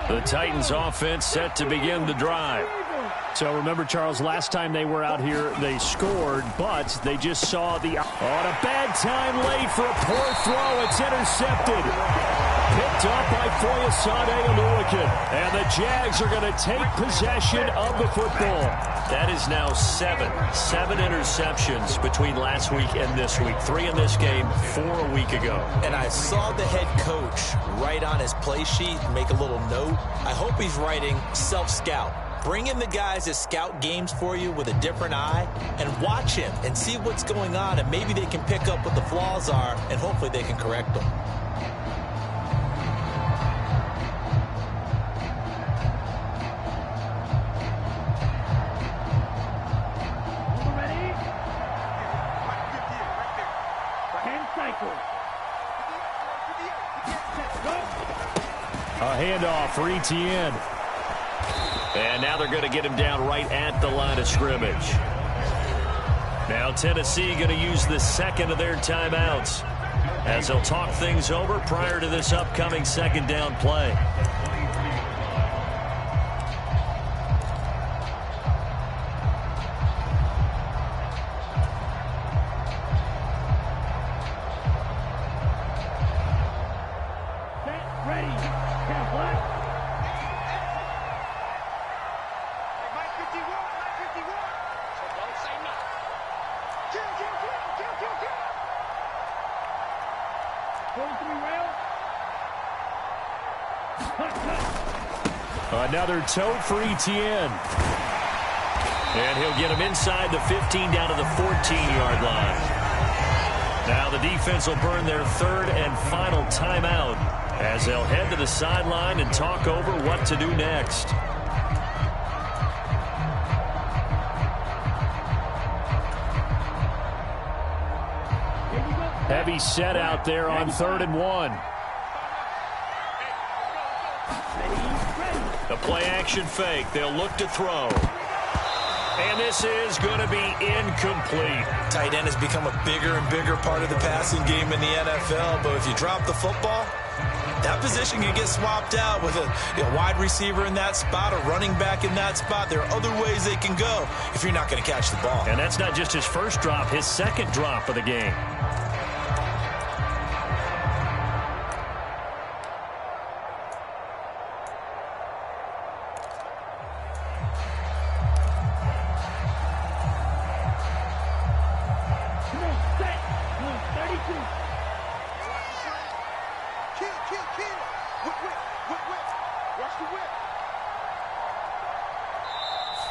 The Titans offense set to begin the drive. So remember, Charles, last time they were out here, they scored, but they just saw the... On a bad time late for a poor throw. It's intercepted. Picked up by Foyesade Oluwakin. And the Jags are going to take possession of the football. That is now seven interceptions between last week and this week. 3 in this game, 4 a week ago. And I saw the head coach write on his play sheet, make a little note. I hope he's writing self-scout. Bring in the guys that scout games for you with a different eye and watch him and see what's going on, and maybe they can pick up what the flaws are, and hopefully they can correct them. A handoff for Etienne. And now they're going to get him down right at the line of scrimmage. Now Tennessee going to use the second of their timeouts as they'll talk things over prior to this upcoming second down play. Another tote for Etienne. And he'll get him inside the 15 down to the 14-yard line. Now the defense will burn their third and final timeout as they'll head to the sideline and talk over what to do next. Heavy set out there on 3rd and 1. The play-action fake. They'll look to throw. And this is going to be incomplete. Tight end has become a bigger and bigger part of the passing game in the NFL, but if you drop the football, that position can get swapped out with a wide receiver in that spot, a running back in that spot. There are other ways they can go if you're not going to catch the ball. And that's not just his first drop, his second drop of the game.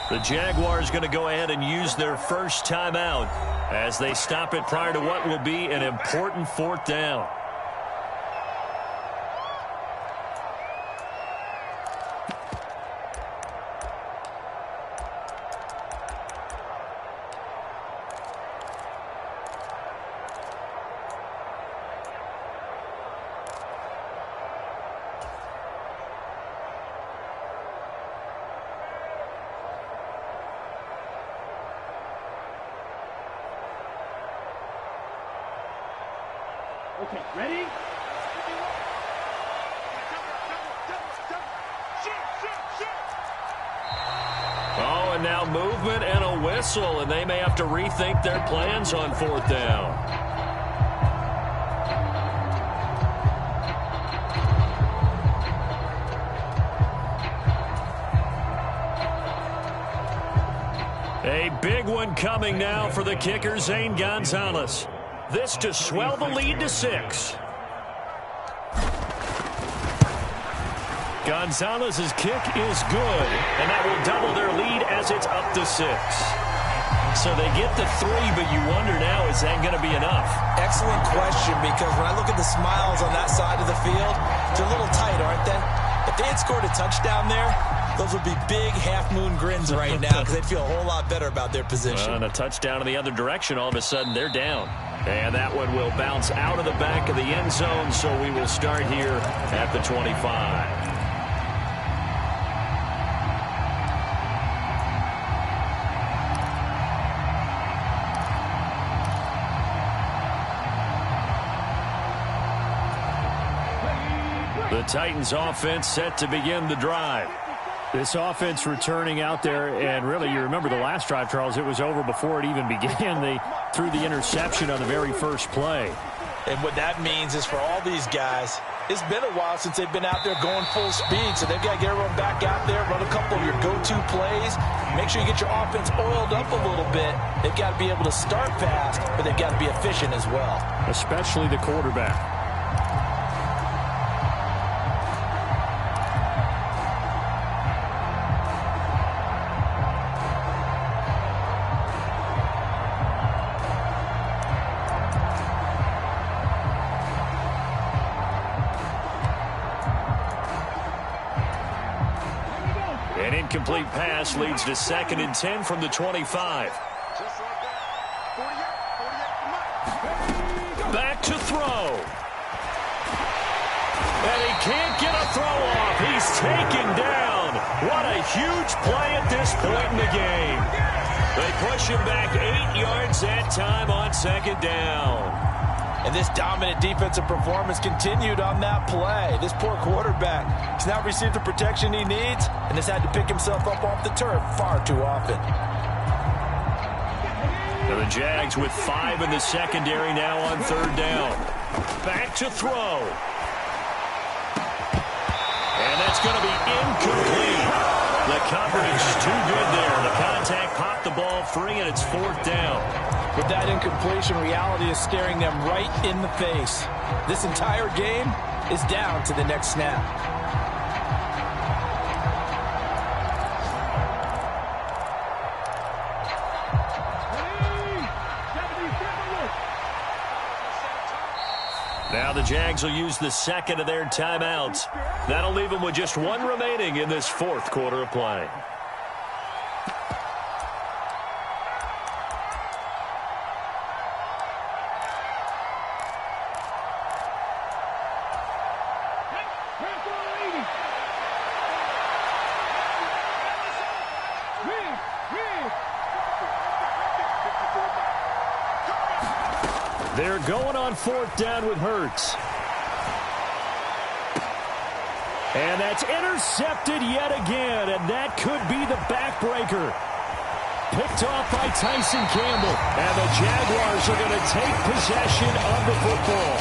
The Jaguars going to go ahead and use their first timeout as they stop it prior to what will be an important 4th down. Okay, ready? Oh, and now movement and a whistle, and they may have to rethink their plans on 4th down. A big one coming now for the kicker, Zane Gonzalez. This to swell the lead to 6. Gonzalez's kick is good, and that will double their lead as it's up to 6. So they get the 3, but you wonder now, is that going to be enough? Excellent question, because when I look at the smiles on that side of the field, they're a little tight, aren't they? If they had scored a touchdown there, Those would be big half-moon grins right now because they'd feel a whole lot better about their position. And a touchdown in the other direction, all of a sudden they're down. And that one will bounce out of the back of the end zone, so we will start here at the 25. The Titans offense set to begin the drive. This offense returning out there, and really, you remember the last drive, Charles, it was over before it even began. They threw the interception on the very first play. And what that means is for all these guys, it's been a while since they've been out there going full speed, so they've got to get everyone back out there, run a couple of your go-to plays, make sure you get your offense oiled up a little bit. They've got to be able to start fast, but they've got to be efficient as well. Especially the quarterback. An incomplete pass leads to 2nd and 10 from the 25. Back to throw. And he can't get a throw off. He's taken down. What a huge play at this point in the game. They push him back 8 yards that time on 2nd down. And this dominant defensive performance continued on that play. This poor quarterback has not received the protection he needs and has had to pick himself up off the turf far too often. And the Jags with 5 in the secondary now on 3rd down. Back to throw. And that's going to be incomplete. The coverage too good there. The contact popped the ball free, and it's 4th down. With that incompletion, reality is staring them right in the face. This entire game is down to the next snap. Now the Jags will use the 2nd of their timeouts. That'll leave them with just 1 remaining in this 4th quarter of play. They're going on 4th down with Hurts. And that's intercepted yet again, and that could be the backbreaker. Picked off by Tyson Campbell, and the Jaguars are going to take possession of the football.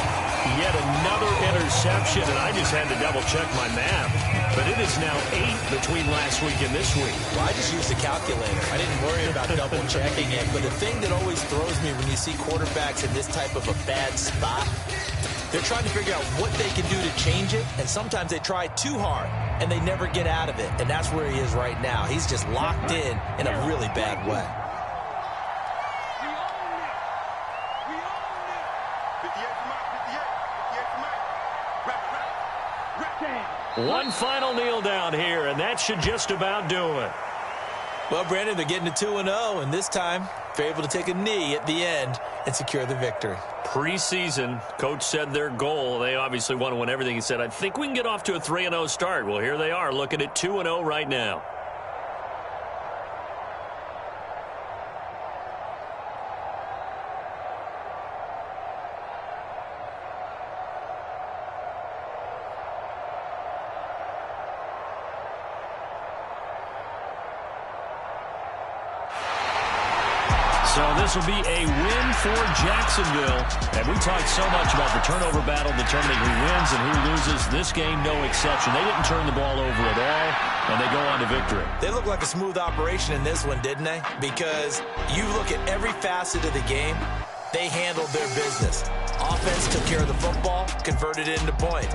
Yet another interception, and I just had to double-check my math. But it is now 8 between last week and this week. Well, I just used the calculator. I didn't worry about double-checking it. But the thing that always throws me when you see quarterbacks in this type of a bad spot, they're trying to figure out what they can do to change it. And sometimes they try too hard, and they never get out of it. And that's where he is right now. He's just locked in a really bad way. One final kneel down here, and that should just about do it. Well, Brandon, they're getting to 2-0, and this time they're able to take a knee at the end and secure the victory. Preseason, coach said their goal, they obviously want to win everything. He said, I think we can get off to a 3-0 start. Well, here they are looking at 2-0 right now. So this will be a win for Jacksonville. And we talked so much about the turnover battle determining who wins and who loses. This game, no exception. They didn't turn the ball over at all, and they go on to victory. They look like a smooth operation in this one, didn't they? Because you look at every facet of the game, they handled their business. Offense took care of the football, converted it into points.